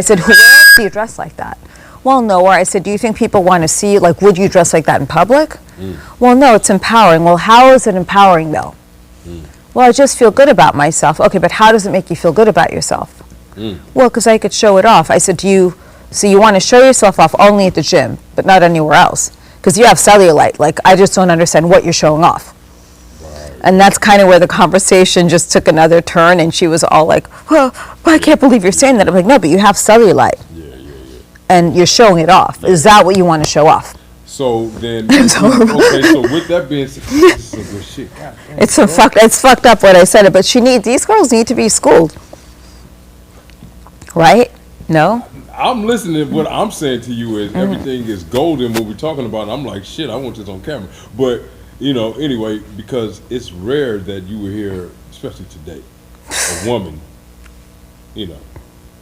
I said, where else do you dress like that? Well, nowhere. I said, do you think people want to see, like, would you dress like that in public? Well, no, it's empowering. Well, how is it empowering, though? Well, I just feel good about myself. Okay, but how does it make you feel good about yourself? Well, because I could show it off. I said, so you want to show yourself off only at the gym, but not anywhere else? Because you have cellulite. Like, I just don't understand what you're showing off. And that's kind of where the conversation just took another turn, and she was all like, well, I can't believe you're saying that. I'm like, no, but you have cellulite. And you're showing it off. Is that what you want to show off? So then, okay, so with that being said, this is some good shit. God, it's fucked up what I said, but these girls need to be schooled. Right? No? I'm listening. What I'm saying to you is everything is golden when we're talking about it. I'm like, shit, I want this on camera. But, anyway, because it's rare that you would hear, especially today, a woman,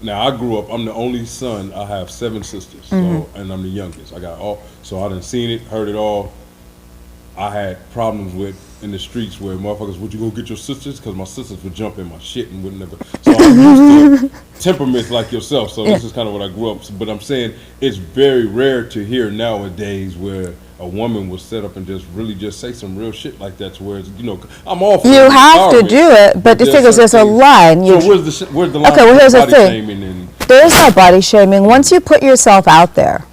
Now, I grew up, I'm the only son. I have 7 sisters, so, and I'm the youngest. I got all, so I done seen it, heard it all. I had problems with in the streets where motherfuckers, would you go get your sisters? Because my sisters would jump in my shit and would never. So I'm used to temperaments like yourself, so this is kind of what I grew up. But I'm saying it's very rare to hear nowadays where a woman will set up and just say some real shit like that to where it's, I'm all for you have to do it, but the thing is there's a line. So where's the line? Okay, well here's the thing. There's no body shaming. Once you put yourself out there,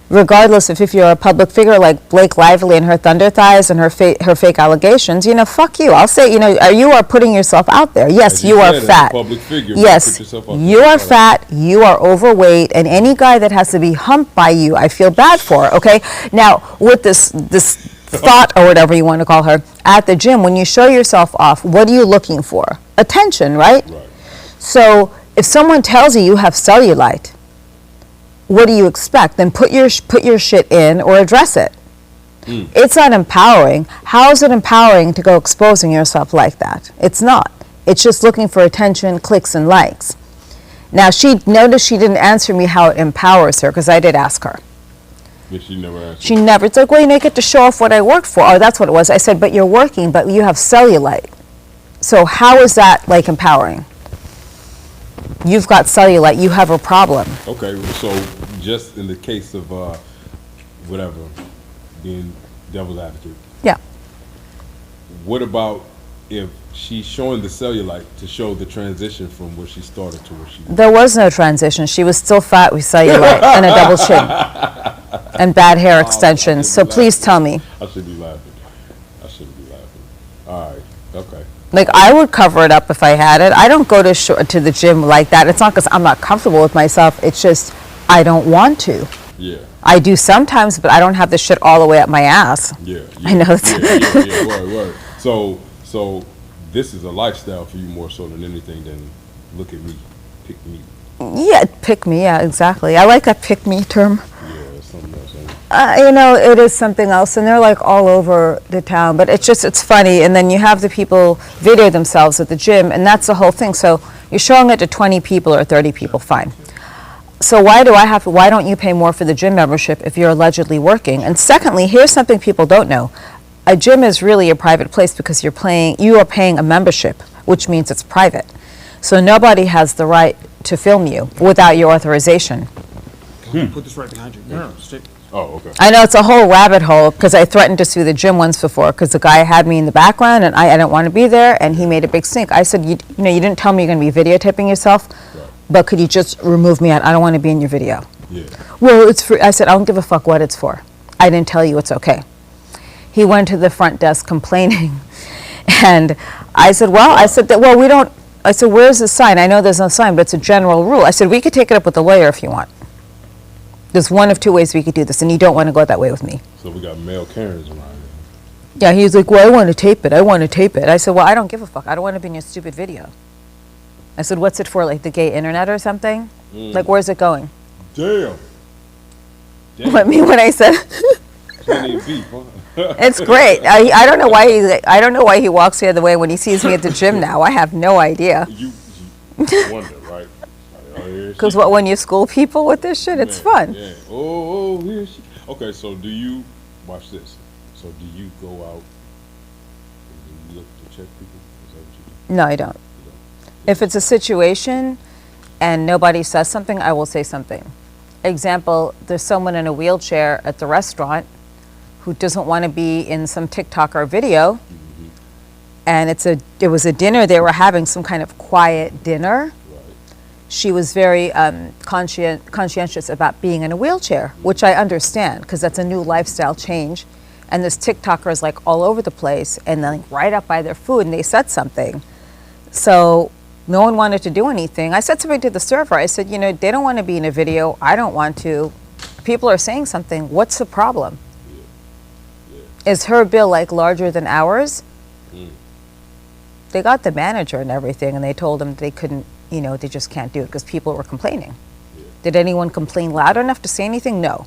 regardless of if you're a public figure like Blake Lively and her thunder thighs and her fake allegations, fuck you. I'll say, you are putting yourself out there. Yes, you are fat. Public figure, yes, you are fat, you are overweight, and any guy that has to be humped by you, I feel bad for, okay? Now, with this thought or whatever you want to call her, at the gym, when you show yourself off, what are you looking for? Attention, right? So, if someone tells you you have cellulite, what do you expect? Then put your shit in or address it. It's not empowering. How is it empowering to go exposing yourself like that? It's not. It's just looking for attention, clicks, and likes. Now, she noticed she didn't answer me how it empowers her, because I did ask her. Yeah, she never answered. She never. It's like, well, you get to show off what I work for. Oh, that's what it was. I said, but you're working, but you have cellulite. So how is that, like, empowering? You've got cellulite. You have a problem. Okay, so just in the case of whatever, being devil's advocate. Yeah. What about if she's showing the cellulite to show the transition from where she started to where she was? There was no transition. She was still fat with cellulite and a double chin and bad hair extensions. So please tell me. I should be laughing. All right. Okay. Like, I would cover it up if I had it. I don't go to the gym like that. It's not because I'm not comfortable with myself. It's just I don't want to. Yeah. I do sometimes, but I don't have the shit all the way up my ass. Yeah. I know. Word. So this is a lifestyle for you more so than anything than look at me, pick me. Yeah, pick me. Yeah, exactly. I like that pick me term. Yeah, it's something else. It is something else, and they're like all over the town, but it's funny. And then you have the people video themselves at the gym, and that's the whole thing. So you're showing it to 20 people or 30 people, fine. So why don't you pay more for the gym membership if you're allegedly working? And secondly, here's something people don't know. A gym is really a private place because you are paying a membership, which means it's private. So nobody has the right to film you without your authorization. Put this right behind you. No, stick. Oh, okay. I know it's a whole rabbit hole because I threatened to sue the gym once before because the guy had me in the background and I didn't want to be there and he made a big stink. I said, you didn't tell me you're going to be videotaping yourself, but could you just remove me out? I don't want to be in your video. Yeah. Well, it's free. I said, I don't give a fuck what it's for. I didn't tell you it's okay. He went to the front desk complaining and I said, I said, where's the sign? I know there's no sign, but it's a general rule. I said, we could take it up with the lawyer if you want. There's one of two ways we could do this, and you don't want to go that way with me. So we got male Karens around here. Yeah, he was like, well, I want to tape it. I said, well, I don't give a fuck. I don't want to be in your stupid video. I said, what's it for, like the gay internet or something? Like, where's it going? Damn. What, me when I said? Plenty of beef, huh? It's great. I don't know why he walks the other way when he sees me at the gym now. I have no idea. You wonder, right? Because when you school people with this shit, it's fun. Yeah. Oh, here she. Okay, so do you watch this? So do you go out and look to check people? Is that what you do? No, I don't. If it's a situation, and nobody says something, I will say something. Example, there's someone in a wheelchair at the restaurant who doesn't want to be in some TikTok or video, and it was a dinner they were having, some kind of quiet dinner. She was very conscientious about being in a wheelchair, which I understand because that's a new lifestyle change. And this TikToker is like all over the place and then like right up by their food, and they said something. So no one wanted to do anything. I said something to the server. I said, you know, they don't want to be in a video. I don't want to. People are saying something. What's the problem? Is her bill like larger than ours? They got the manager and everything, and they told them they couldn't, you know, they just can't do it because people were complaining. Did anyone complain loud enough to say anything? No.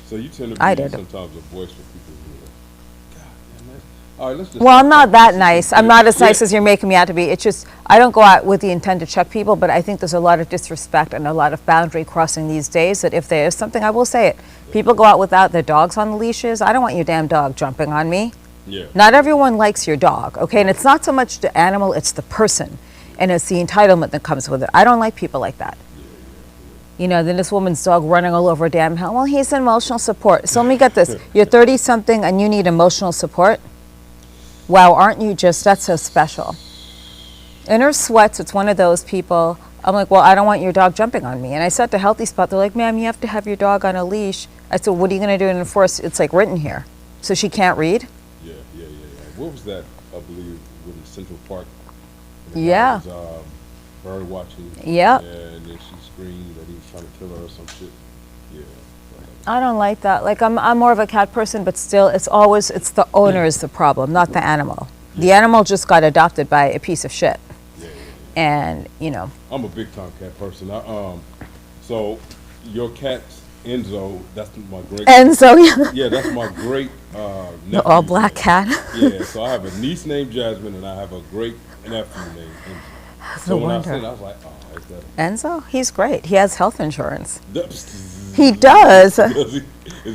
So you tend to I be did. sometimes a voice for people who are, God, damn, that's, all right, let's just. Well, I'm not that nice. I'm not as nice as you're making me out to be. It's just, I don't go out with the intent to check people, but I think there's a lot of disrespect and a lot of boundary crossing these days that if there is something, I will say it. People go out without their dogs on the leashes. I don't want your damn dog jumping on me. Yeah. Not everyone likes your dog, okay? And it's not so much the animal, it's the person. And it's the entitlement that comes with it. I don't like people like that. You know, then this woman's dog running all over a damn hill. Well, he's emotional support. So let me get this. You're 30-something and you need emotional support? Wow, aren't you just, that's so special. In her sweats, it's one of those people, I'm like, well, I don't want your dog jumping on me. And I said to Healthy Spot, they're like, ma'am, you have to have your dog on a leash. I said, what are you going to do to enforce? It's like written here. So she can't read? Yeah. What was that, I believe, in Central Park? Yeah. Was, bird watching. Yep. And then she screamed that he was trying to kill her or some shit. Yeah. I don't like that. Like, I'm more of a cat person, but still, it's the owner is the problem, not the animal. The animal just got adopted by a piece of shit. Yeah. And, you know. I'm a big time cat person. So your cat Enzo, that's my great. Enzo, yeah. Yeah, that's my great nephew. The all black cat. Yeah, so I have a niece named Jasmine, and I have a great nephew named Enzo. So when I said it, I was like, oh, is that Enzo, he's great. He has health insurance. He He does. Is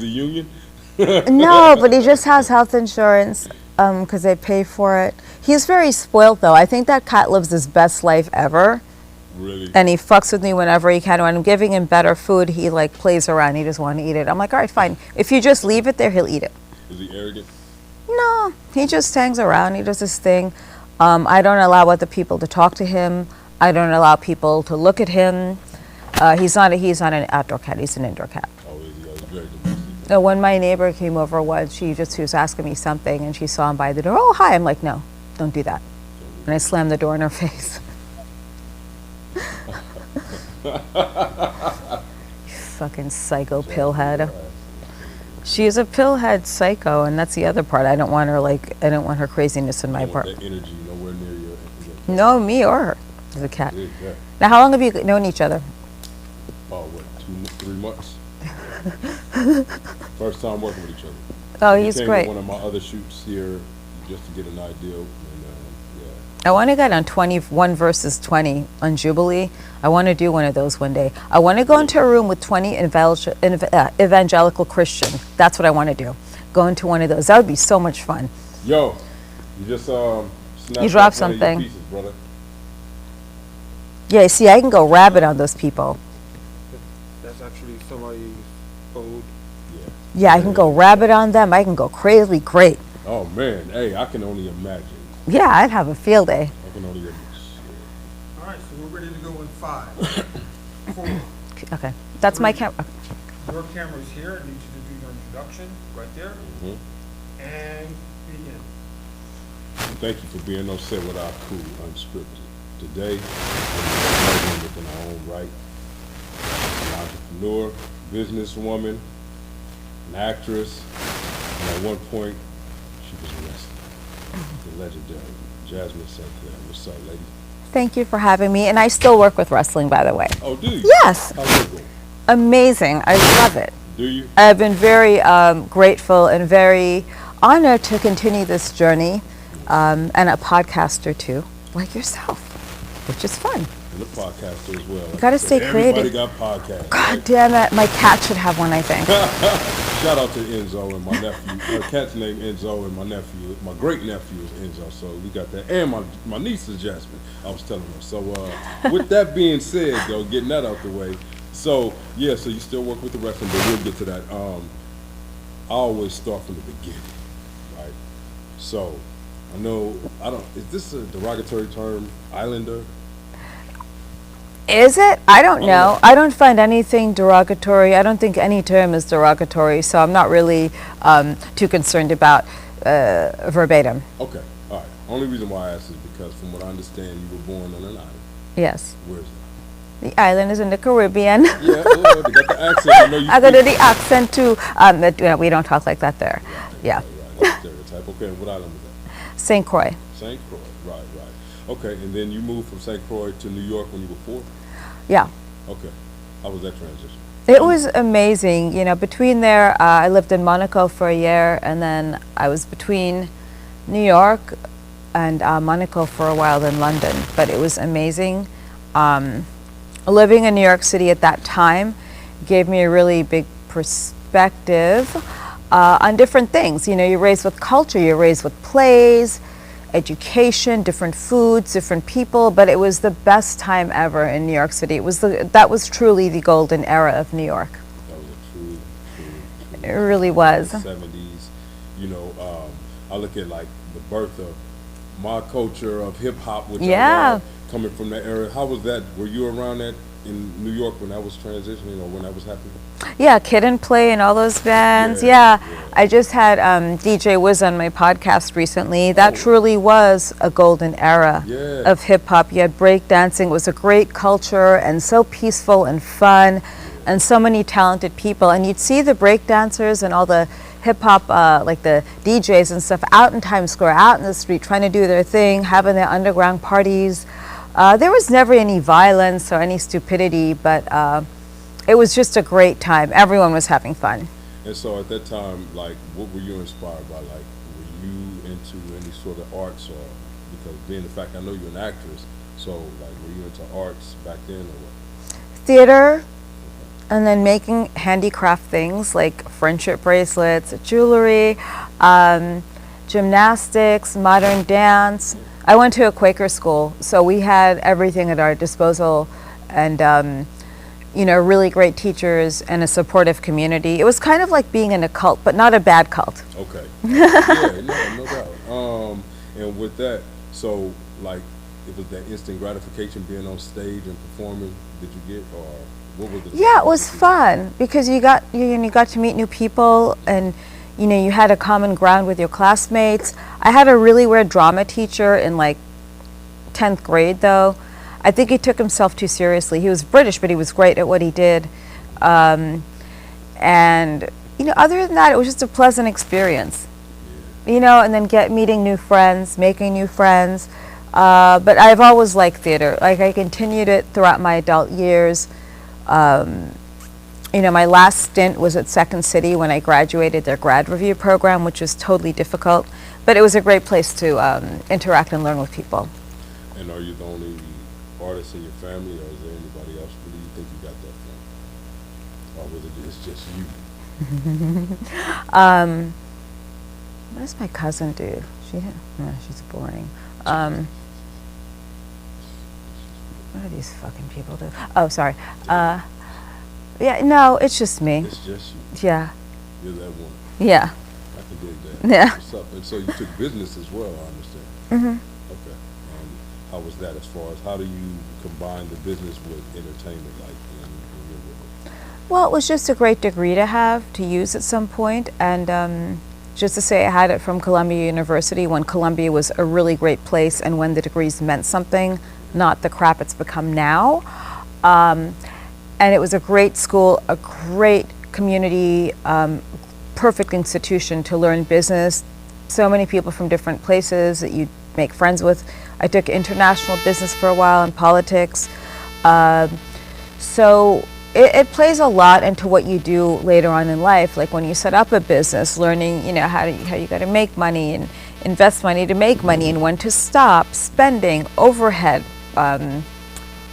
he union? No, but he just has health insurance because they pay for it. He's very spoiled, though. I think that cat lives his best life ever. Really? And he fucks with me whenever he can. When I'm giving him better food, he like plays around. He doesn't want to eat it. I'm like, all right, fine. If you just leave it there, he'll eat it. Is he arrogant? No, he just hangs around. He does his thing. I don't allow other people to talk to him. I don't allow people to look at him. He's not an outdoor cat. He's an indoor cat. Oh, is he? Oh, he's very domestic. No, when my neighbor came over once, she was asking me something, and she saw him by the door. Oh, hi. I'm like, no, don't do that. And I slammed the door in her face. You fucking psycho pillhead. She's a pillhead psycho, and that's the other part. I don't want her craziness in my part. That energy nowhere near your. No, me or her. As a cat. Yeah. Now, how long have you known each other? Oh, what? 3 months. First time working with each other. Oh, He he's came great. to one of my other shoots here just to get an idea. And, I want to get on 21 versus 20 on Jubilee. I want to do one of those one day. I want to go into a room with 20 evangelical Christian. That's what I want to do. Go into one of those. That would be so much fun. Yo, you just snapped You dropped up one of your something. pieces, brother. Yeah, see, I can go rabid on those people. That's actually somebody's old. Yeah, I can go rabid on them. I can go crazy great. Oh man, hey, I can only imagine. Yeah, I'd have a field day. I can only imagine. All right, so we're ready to go in 5, 4. Okay, that's my camera. Your camera's here. I need you to do your introduction right there. And begin. Thank you for being on set with Ahku, Unscripted. Today, I'm a woman within our own right. An entrepreneur, businesswoman, an actress, and at one point, she was a wrestler. The legendary Jasmin St Claire. What's up, lady? Thank you for having me. And I still work with wrestling, by the way. Oh, do you? Yes. How's it going? Amazing. I love it. Do you? I've been very grateful and very honored to continue this journey, and a podcaster too, like yourself. which is fun. And the podcaster as well. Like gotta I said, stay creative. Everybody got podcasts. God right? damn it, my cat should have one, I think. Shout out to Enzo and my nephew. Her cat's named Enzo, and my nephew, my great nephew is Enzo. So we got that, and my niece is Jasmin. I was telling her. So with that being said, though, getting that out the way. So yeah, so you still work with the wrestling, but we'll get to that. I always start from the beginning, right? So I know is this a derogatory term, Islander? Is it? I don't know. I don't find anything derogatory. I don't think any term is derogatory, so I'm not really too concerned about verbatim. Okay, all right. Only reason why I asked is because from what I understand, you were born on an island. Yes. Where is it? The island is in the Caribbean. Yeah, they got the accent. I know you I got speak- the accent too. We don't talk like that there. Yeah. Right, that's stereotype. Okay, and what island was that? St. Croix. St. Croix. Right. Okay, and then you moved from St. Croix to New York when you were 4? Yeah. Okay. How was that transition? It was amazing. You know, between there, I lived in Monaco for a year, and then I was between New York and Monaco for a while, then London. But it was amazing. Living in New York City at that time gave me a really big perspective on different things. You know, you're raised with culture, you're raised with plays, education, different foods, different people, but it was the best time ever in New York City. That was truly the golden era of New York. That was a true It really was. 70s. You know, I look at like the birth of my culture of hip hop, which I love, coming from that era. How was that? Were you around that in New York when that was transitioning or when that was happening? Yeah, Kid and Play and all those bands. Yeah. I just had DJ Wiz on my podcast recently. That truly was a golden era of hip hop. You had breakdancing. It was a great culture and so peaceful and fun and so many talented people. And you'd see the breakdancers and all the hip hop, like the DJs and stuff, out in Times Square, out in the street, trying to do their thing, having their underground parties. There was never any violence or any stupidity, but it was just a great time. Everyone was having fun. And so at that time, like, what were you inspired by? Like, were you into any sort of arts, or because being the fact I know you're an actress, so like, were you into arts back then or what? Theater, and then making handicraft things like friendship bracelets, jewelry, gymnastics, modern dance. I went to a Quaker school, so we had everything at our disposal, and you know, really great teachers and a supportive community. It was kind of like being in a cult, but not a bad cult. Okay. Yeah, no doubt. And with that, so like, it was that instant gratification being on stage and performing. Did you get, or what was the? Yeah, it was fun because you got to meet new people, and you know, you had a common ground with your classmates. I had a really weird drama teacher in like 10th grade, though. I think he took himself too seriously. He was British, but he was great at what he did. And, you know, other than that, it was just a pleasant experience. You know, and then meeting new friends, making new friends. But I've always liked theater. Like, I continued it throughout my adult years. You know, my last stint was at Second City when I graduated their grad review program, which was totally difficult. But it was a great place to interact and learn with people. And are you the only artist in your family, or is there anybody else? Where do you think you got that from? Or was it just you? What does my cousin do? She's boring. What do these fucking people do? Oh, sorry. Yeah, no, it's just me. It's just you. Yeah. You're that one. Yeah. I can dig that. Yeah. What's up? And so you took business as well, I understand. Mm-hmm. Okay. How was that as far as how do you combine the business with entertainment, like in your world? Well, it was just a great degree to have, to use at some point, and just to say I had it from Columbia University when Columbia was a really great place and when the degrees meant something, not the crap it's become now. And it was a great school, a great community, perfect institution to learn business. So many people from different places that you make friends with. I took international business for a while and politics. So it plays a lot into what you do later on in life. Like when you set up a business, learning, you know, how you got to make money and invest money to make money, and when to stop spending, overhead,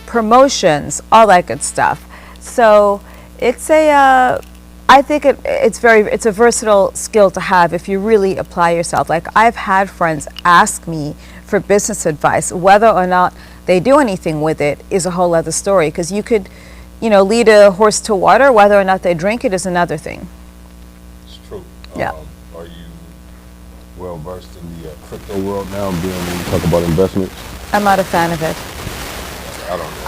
promotions, all that good stuff. So it's I think it's a versatile skill to have if you really apply yourself. Like I've had friends ask me for business advice. Whether or not they do anything with it is a whole other story, because you could, lead a horse to water. Whether or not they drink it is another thing. It's true. Yeah. Are you well versed in the crypto world now, when you talk about investments? I'm not a fan of it.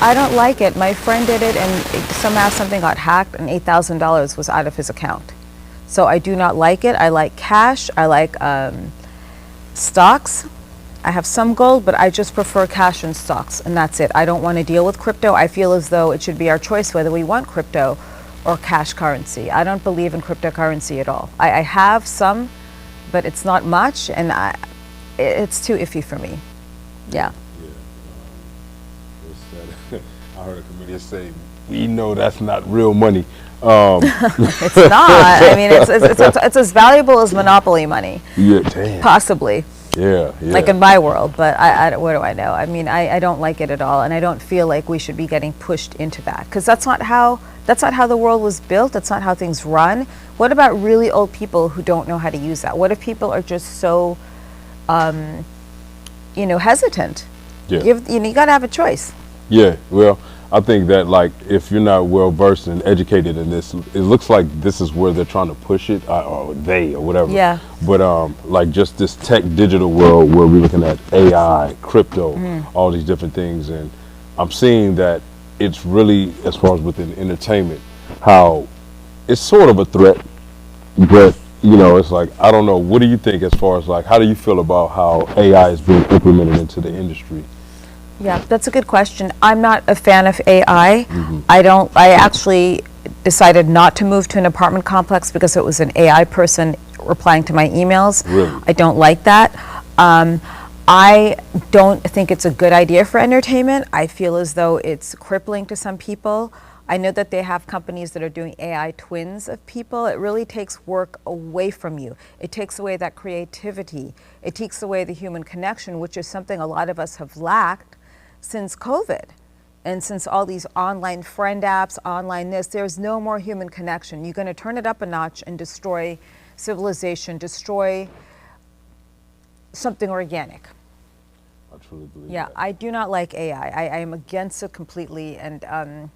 I don't like it. My friend did it, and somehow something got hacked, and $8,000 was out of his account. So I do not like it. I like cash. I like stocks. I have some gold, but I just prefer cash and stocks, and that's it. I don't want to deal with crypto. I feel as though it should be our choice whether we want crypto or cash currency. I don't believe in cryptocurrency at all. I have some, but it's not much, and it's too iffy for me. Yeah. I heard a comedian say, "We know that's not real money." It's not. I mean, it's as valuable as monopoly money. Yeah, damn. Possibly. Yeah. Like in my world, but what do I know? I mean, I don't like it at all, and I don't feel like we should be getting pushed into that, because that's not how the world was built. That's not how things run. What about really old people who don't know how to use that? What if people are just so, hesitant? Yeah. You got to have a choice. Yeah, well, I think that, like, if you're not well versed and educated in this, it looks like this is where they're trying to push it, or whatever. Yeah. But like just this tech digital world where we're looking at AI, crypto, all these different things, and I'm seeing that it's really, as far as within entertainment, how it's sort of a threat, but it's like, I don't know. What do you think as far as, like, how do you feel about how AI is being implemented into the industry? Yeah, that's a good question. I'm not a fan of AI. I actually decided not to move to an apartment complex because it was an AI person replying to my emails. Really? I don't like that. I don't think it's a good idea for entertainment. I feel as though it's crippling to some people. I know that they have companies that are doing AI twins of people. It really takes work away from you. It takes away that creativity. It takes away the human connection, which is something a lot of us have lacked since COVID, and since all these online friend apps, online this. There's no more human connection. You're going to turn it up a notch and destroy civilization, destroy something organic. I truly believe Yeah, that. I do not like AI. I am against it completely, and I'm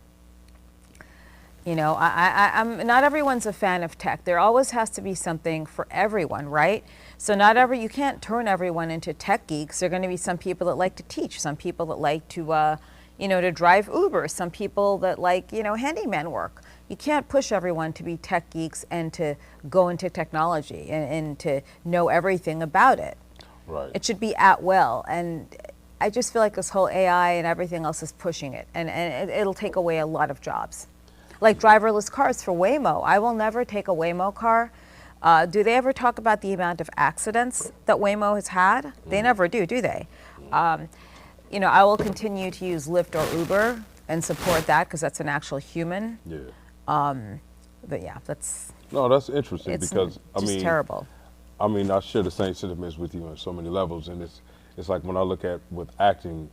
not everyone's a fan of tech. There always has to be something for everyone, right? So you can't turn everyone into tech geeks. There are going to be some people that like to teach, some people that like to, to drive Uber, some people that like, handyman work. You can't push everyone to be tech geeks and to go into technology and to know everything about it. Right. It should be at will, and I just feel like this whole AI and everything else is pushing it, and it'll take away a lot of jobs. Like driverless cars for Waymo. I will never take a Waymo car. Do they ever talk about the amount of accidents that Waymo has had? They never do they? I will continue to use Lyft or Uber and support that because that's an actual human. Yeah. But yeah, that's interesting, because just terrible. I mean, I share the same sentiments with you on so many levels, and it's like when I look at with acting,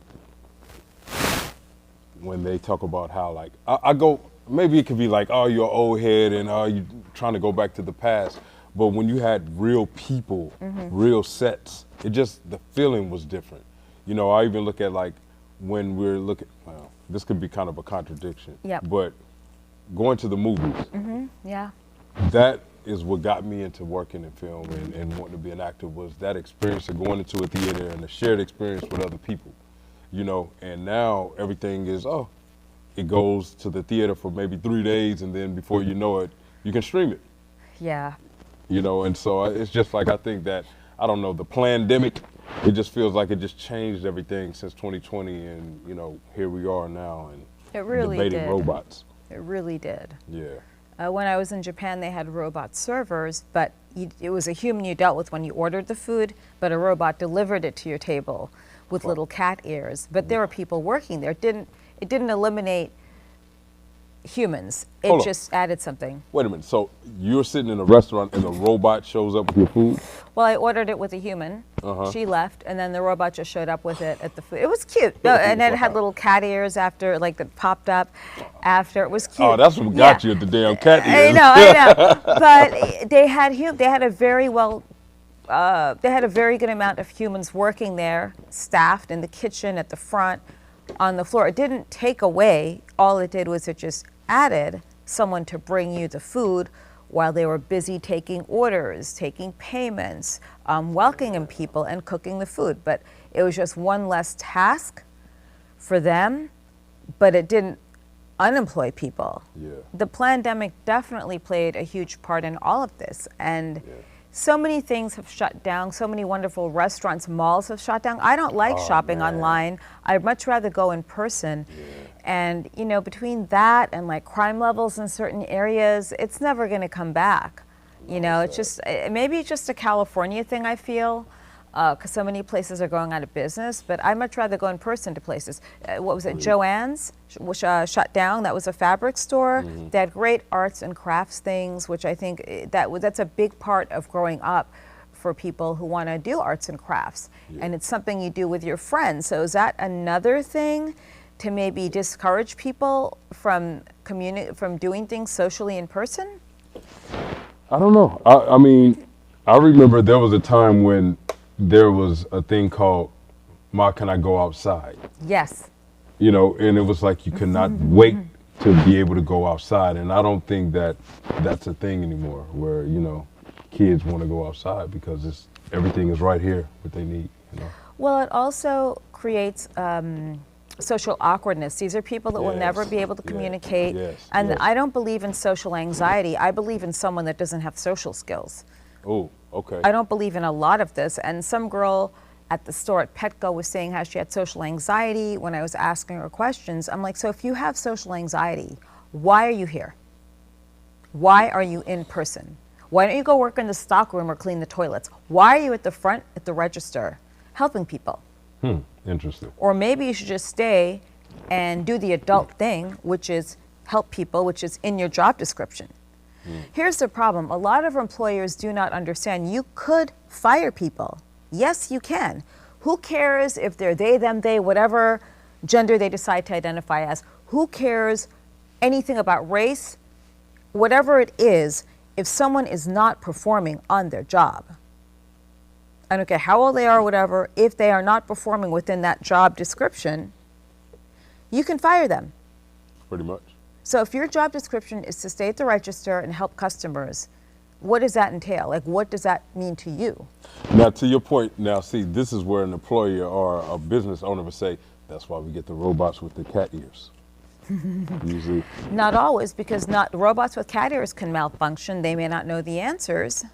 when they talk about how, like, I go, maybe it could be like, oh, you're an old head and you're trying to go back to the past. But when you had real people, real sets, the feeling was different. I even look at, like, when we're looking, well, this could be kind of a contradiction. Yep. But going to the movies, Yeah. that is what got me into working in film and wanting to be an actor, was that experience of going into a theater and the shared experience with other people. And now everything is, it goes to the theater for maybe 3 days, and then before you know it, you can stream it. Yeah. And so it's just like, I think that, I don't know, the pandemic, it just feels like it just changed everything since 2020, and here we are now, and It really debating did. robots. It really did. Yeah. When I was in Japan, they had robot servers, but it was a human you dealt with when you ordered the food, but a robot delivered it to your table with little cat ears. But there were people working there. It didn't eliminate humans. It just added something. Wait a minute. So you're sitting in a restaurant and the robot shows up with your food? Well, I ordered it with a human, She left, and then the robot just showed up with it at the food. It was cute, and then it had little cat ears after, like that popped up after. It was cute. Oh, that's what got you at the damn cat ears. I know. But they had a very good amount of humans working there, staffed in the kitchen, at the front, on the floor. It didn't take away. All it did was it just added someone to bring you the food while they were busy taking orders, taking payments, welcoming people, and cooking the food. But it was just one less task for them, but it didn't unemploy people. Yeah. The pandemic definitely played a huge part in all of this. And so many things have shut down, so many wonderful restaurants, malls have shut down. I don't like shopping online. I'd much rather go in person. And, you know, between that and like crime levels in certain areas, it's never going to come back. You know, it's just, maybe it's just a California thing, I feel, because so many places are going out of business, but I'd much rather go in person to places. What was it, Joann's, which shut down? That was a fabric store. They had great arts and crafts things, which I think that's a big part of growing up for people who want to do arts and crafts. And it's something you do with your friends. So is that another thing to maybe discourage people from doing things socially in person? I don't know. I mean, I remember there was a time when there was a thing called "Ma, can I go outside?" Yes. You know, and it was like you could not wait to be able to go outside. And I don't think that that's a thing anymore, where, you know, kids want to go outside because everything is right here, what they need, you know. Well, it also creates social awkwardness. These are people that will never be able to communicate. And I don't believe in social anxiety. I believe in someone that doesn't have social skills. Oh, okay. I don't believe in a lot of this. And some girl at the store at Petco was saying how she had social anxiety. When I was asking her questions, I'm like, so if you have social anxiety, why are you here? Why are you in person? Why don't you go work in the stockroom or clean the toilets? Why are you at the front at the register helping people? Interesting. Or maybe you should just stay and do the adult thing, which is help people, which is in your job description. Here's the problem. A lot of employers do not understand you could fire people. Yes, you can. Who cares if they're they, them, they, whatever gender they decide to identify as? Who cares anything about race? Whatever it is, if someone is not performing on their job, I don't care how old they are or whatever, if they are not performing within that job description, you can fire them. Pretty much. So if your job description is to stay at the register and help customers, what does that entail? Like, what does that mean to you? Now, to your point, now, see, this is where an employer or a business owner would say, that's why we get the robots with the cat ears. Usually. Not always, because robots with cat ears can malfunction. They may not know the answers.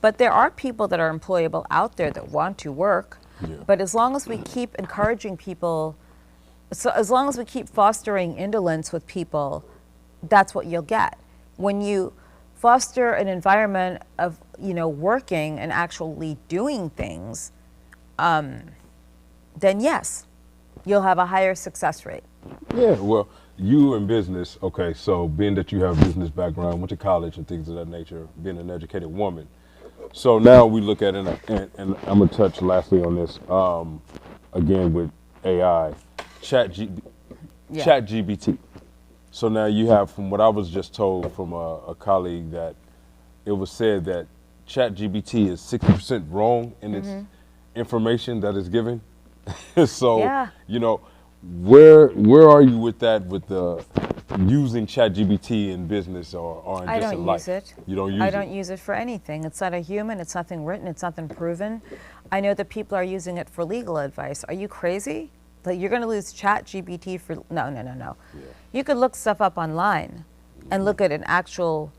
But there are people that are employable out there that want to work. But as long as we keep encouraging people, so as long as we keep fostering indolence with people, that's what you'll get. When you foster an environment of, you know, working and actually doing things, then yes, you'll have a higher success rate. Yeah, well, you in business, okay, so being that you have a business background, went to college and things of that nature, being an educated woman. So now we look at it, and I'm going to touch lastly on this, again with AI, ChatGPT. So now you have, from what I was just told from a colleague, that it was said that ChatGPT is 60% wrong in its information that is given. So, you know, where are you with that, with the using ChatGPT in business or in just in life? I don't use it. You don't use it? I don't use it for anything. It's not a human. It's nothing written. It's nothing proven. I know that people are using it for legal advice. Are you crazy? Like, you're going to lose ChatGPT for... No. Yeah. You could look stuff up online and look at an actual,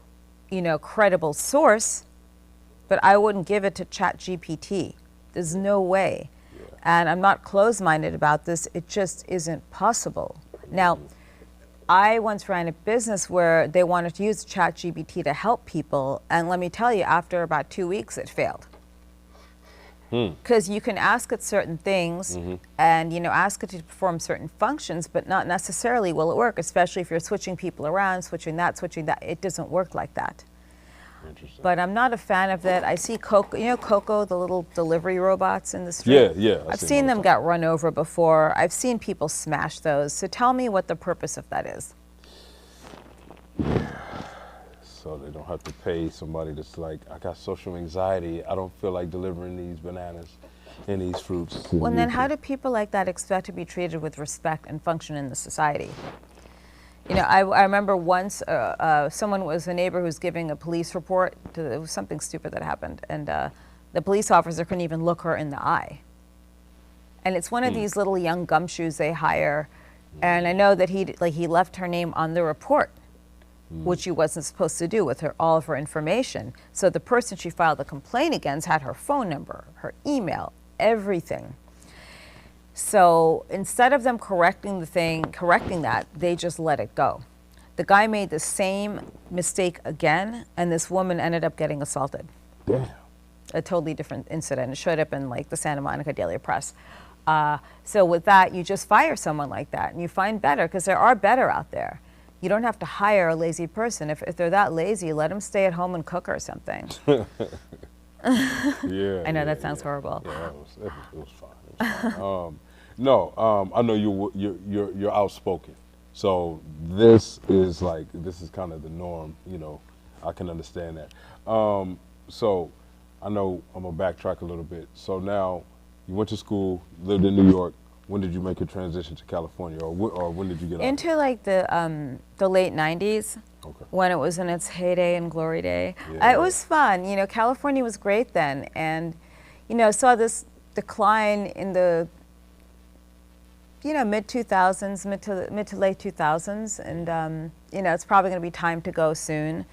you know, credible source, but I wouldn't give it to ChatGPT. There's no way. And I'm not closed-minded about this. It just isn't possible. Now, I once ran a business where they wanted to use ChatGPT to help people, and let me tell you, after about 2 weeks, it failed. Because you can ask it certain things and, you know, ask it to perform certain functions, but not necessarily will it work, especially if you're switching people around, switching that. It doesn't work like that. Interesting. But I'm not a fan of that. I see Coco, Coco, the little delivery robots in the street? Yeah, yeah. I've seen them get run over before. I've seen people smash those. So tell me what the purpose of that is. So they don't have to pay somebody that's like, I got social anxiety. I don't feel like delivering these bananas and these fruits. Well, then how do people like that expect to be treated with respect and function in the society? I remember once someone was a neighbor who was giving a police report. It was something stupid that happened. And the police officer couldn't even look her in the eye. And it's one of these little young gumshoes they hire. And I know that he left her name on the report, which he wasn't supposed to do with all of her information. So the person she filed the complaint against had her phone number, her email, everything. So instead of them correcting that, they just let it go. The guy made the same mistake again, and this woman ended up getting assaulted. Damn. A totally different incident. It showed up in like the Santa Monica Daily Press. So with that, you just fire someone like that, and you find better, because there are better out there. You don't have to hire a lazy person. If they're that lazy, let them stay at home and cook or something. Yeah. I know that sounds horrible. Yeah, it was fine. It was fine. No, I know you're outspoken. So this is kind of the norm. I can understand that. So I know I'm gonna backtrack a little bit. So now you went to school, lived in New York. When did you make a transition to California, or when did you get out? Into like the late 90s, Okay. when it was in its heyday and glory day. Yeah. It was fun. California was great then, and saw this decline in the mid 2000s, mid to late 2000s, and it's probably going to be time to go soon.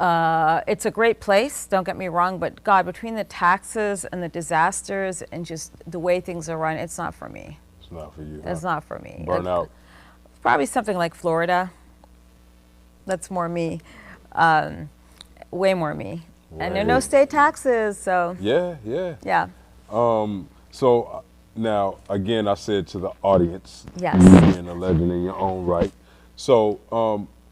It's a great place, don't get me wrong, but God, between the taxes and the disasters and just the way things are run, it's not for me. It's not for you. It's not for me. Burn out. Probably something like Florida. That's more me. Way more me. And there are no state taxes, so. Yeah. Yeah. So now, again, I said to the audience, Yes. you being a legend in your own right. So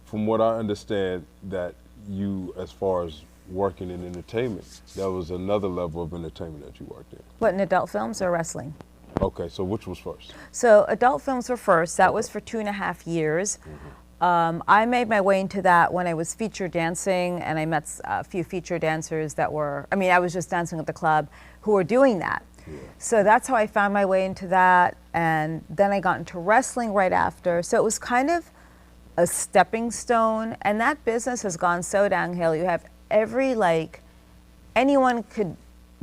from what I understand, that you, as far as working in entertainment, that was another level of entertainment that you worked in. What, in adult films or wrestling? Okay, so which was first? So adult films were first. That was for 2.5 years. I made my way into that when I was feature dancing, and I met a few feature dancers that were, I was just dancing at the club, who were doing that. Yeah. So that's how I found my way into that, and then I got into wrestling right after. So it was kind of a stepping stone, and that business has gone so downhill. You have anyone could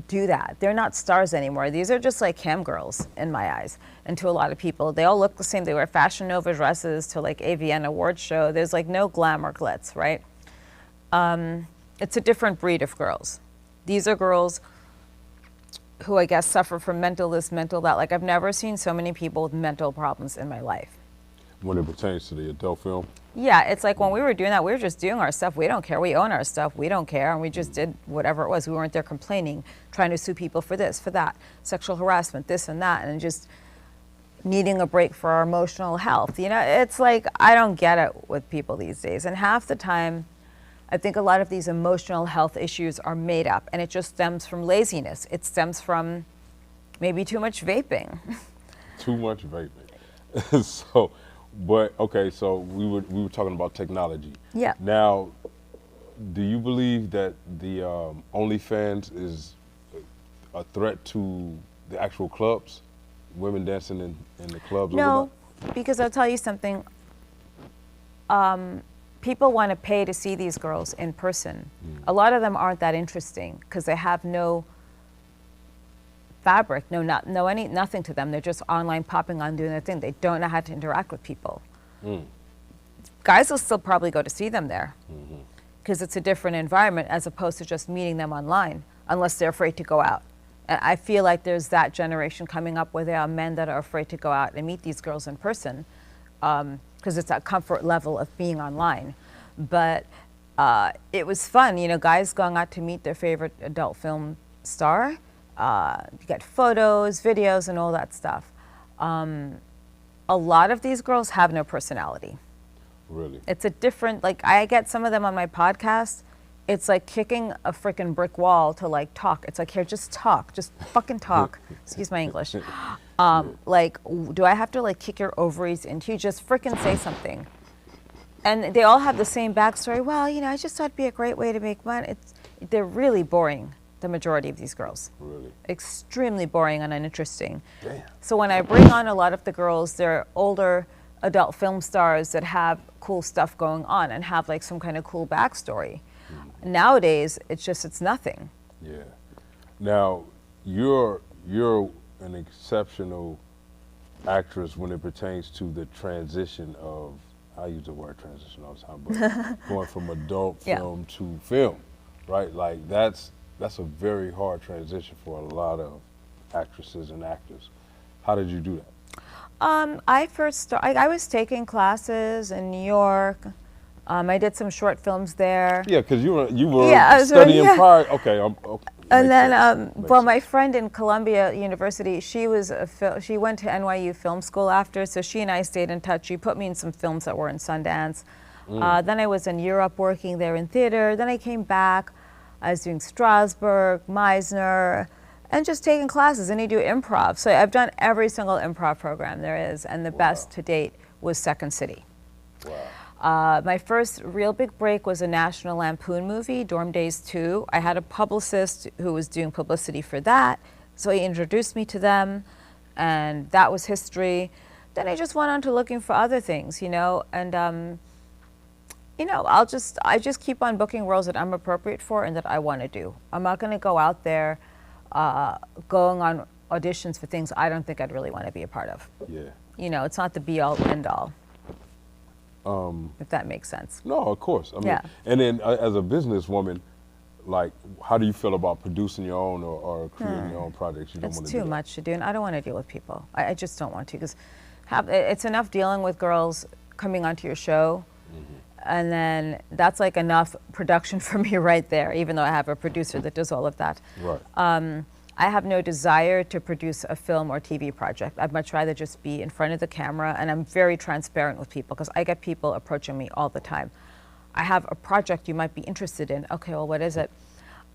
do that. They're not stars anymore. These are just like cam girls in my eyes, and to a lot of people. They all look the same. They wear Fashion Nova dresses to like AVN award show. There's like no glamour glitz, right? It's a different breed of girls. These are girls who I guess suffer from mental this, mental that. Like I've never seen so many people with mental problems in my life. When it pertains to the adult film? Yeah, it's like when we were doing that, we were just doing our stuff. We don't care. We own our stuff. We don't care. And we just did whatever it was. We weren't there complaining, trying to sue people for this, for that, sexual harassment, this and that, and just needing a break for our emotional health. It's like, I don't get it with people these days. And half the time, I think a lot of these emotional health issues are made up, and it just stems from laziness. It stems from maybe too much vaping. Too much vaping. So we were talking about technology. Yeah. Now, do you believe that the OnlyFans is a threat to the actual clubs, women dancing in the clubs? No, because I'll tell you something. People want to pay to see these girls in person. A lot of them aren't that interesting because they have no fabric, nothing to them. They're just online popping on doing their thing. They don't know how to interact with people. Guys will still probably go to see them there because it's a different environment as opposed to just meeting them online, unless they're afraid to go out. And I feel like there's that generation coming up where there are men that are afraid to go out and meet these girls in person because it's that comfort level of being online. But it was fun, guys going out to meet their favorite adult film star. You get photos, videos, and all that stuff. A lot of these girls have no personality. Really? It's a different, I get some of them on my podcast, it's like kicking a freaking brick wall to like talk. It's like, here, just talk, just fucking talk. Excuse my English. Like, do I have to like kick your ovaries into you? Just freaking say something. And they all have the same backstory. Well, you know, I just thought it'd be a great way to make money. They're really boring, the majority of these girls. Really? Extremely boring and uninteresting. Damn. So when I bring on a lot of the girls, they're older adult film stars that have cool stuff going on and have like some kind of cool backstory. Nowadays, it's nothing. Yeah. Now, you're an exceptional actress when it pertains to the transition of, I use the word transition all the time, but going from adult film to film, right? Like that's a very hard transition for a lot of actresses and actors. How did you do that? I was taking classes in New York. I did some short films there. Yeah, because you were studying prior. Okay, and then, my friend in Columbia University, she went to NYU Film School after, so she and I stayed in touch. She put me in some films that were in Sundance. Then I was in Europe working there in theater. Then I came back. I was doing Strasbourg, Meisner, and just taking classes. And I do improv. So I've done every single improv program there is, and the best to date was Second City. Wow. My first real big break was a National Lampoon movie, Dorm Days 2. I had a publicist who was doing publicity for that, so he introduced me to them, and that was history. Then I just went on to looking for other things, you know, and you know, I just keep on booking roles that I'm appropriate for and that I want to do. I'm not going to go out there going on auditions for things I don't think I'd really want to be a part of. Yeah. You know, it's not the be-all, end-all. If that makes sense. No, of course. I mean, and then as a businesswoman, like, how do you feel about producing your own or creating your own projects? You don't want to do that? It's too much to do, and I don't want to deal with people. I just don't want to, because it's enough dealing with girls coming onto your show, and then that's like enough production for me right there, even though I have a producer that does all of that. Right. I have no desire to produce a film or TV project. I'd much rather just be in front of the camera, and I'm very transparent with people because I get people approaching me all the time. I have a project you might be interested in. Okay, well, what is it?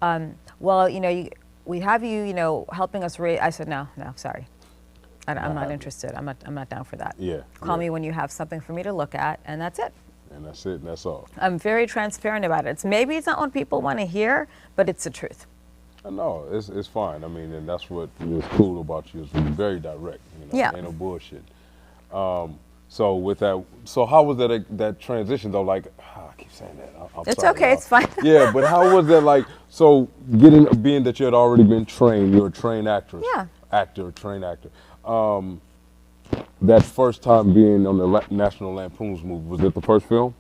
Well, you know, we have you, you know, helping us raise. I said, no, sorry. I'm not interested. I'm not down for that. Yeah. Call me when you have something for me to look at, and that's it. And that's it, and that's all. I'm very transparent about it. Maybe it's not what people want to hear, but it's the truth. No, it's fine. I mean, and that's what was cool about you. Is you're very direct. You know, Yeah. Ain't no bullshit. So with that, so how was that transition though? Like, I keep saying that. I'm It's sorry, okay. y'all. It's fine. Yeah, but how was that like? So being that you had already been trained, you're a trained actress. Yeah. Trained actor. That first time being on the National Lampoon's movie, was it the first film?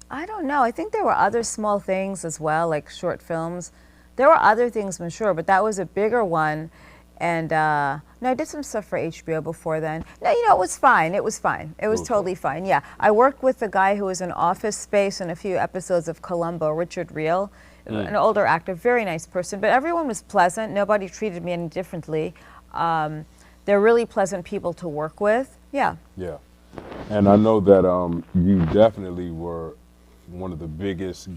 I don't know. I think there were other small things as well, like short films. There were other things, I'm sure, but that was a bigger one. And no, I did some stuff for HBO before then. No, you know, it was fine. It was fine. It was totally fine. Yeah, I worked with the guy who was in Office Space in a few episodes of Columbo, Richard Reel, an older actor, very nice person. But everyone was pleasant. Nobody treated me any differently. They're really pleasant people to work with. Yeah. Yeah, and I know that you definitely were one of the biggest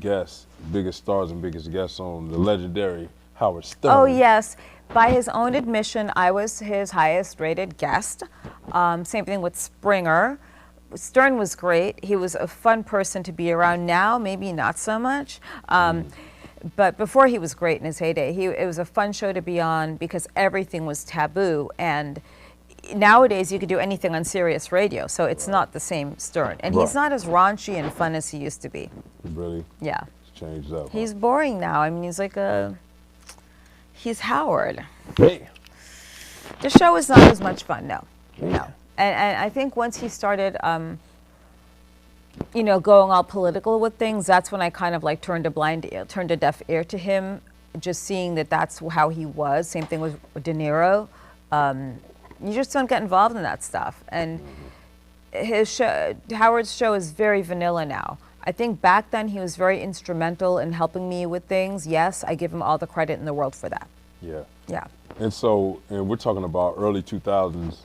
stars and biggest guests on the legendary Howard Stern. Oh, yes. By his own admission, I was his highest rated guest. Same thing with Springer. Stern was great. He was a fun person to be around. Now, maybe not so much. But before, he was great in his heyday. It was a fun show to be on because everything was taboo. And nowadays, you could do anything on Sirius Radio, so it's not the same Stern. And he's not as raunchy and fun as he used to be. Really? Yeah. It's changed up. He's boring now. I mean, he's Howard. Hey. The show is not as much fun, no. No. And I think once he started, you know, going all political with things, that's when I kind of like turned a deaf ear to him, just seeing that that's how he was. Same thing with De Niro. You just don't get involved in that stuff. And Howard's show is very vanilla now. I think back then he was very instrumental in helping me with things. Yes, I give him all the credit in the world for that. Yeah. Yeah. And so, and we're talking about early 2000s.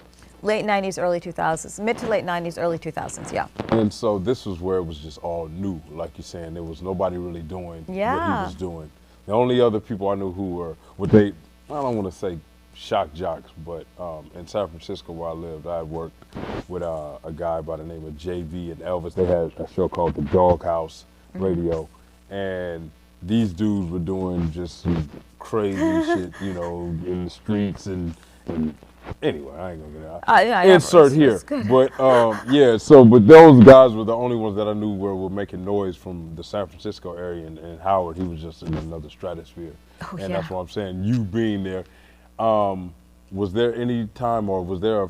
late 90s, early 2000s, mid to late 90s, early 2000s, yeah. And so this was where it was just all new, like you're saying. There was nobody really doing what he Yeah. was doing. The only other people I knew who were, I don't want to say shock jocks, but in San Francisco where I lived, I worked with a guy by the name of JV and Elvis. They had a show called The Doghouse Radio, and these dudes were doing just some crazy shit, you know, in the streets and anyway, I ain't gonna get out. Yeah, Insert here, but yeah. So, but those guys were the only ones that I knew were making noise from the San Francisco area, and Howard, he was just in another stratosphere. Oh, and yeah. that's what I'm saying. You being there, was there any time, or was there?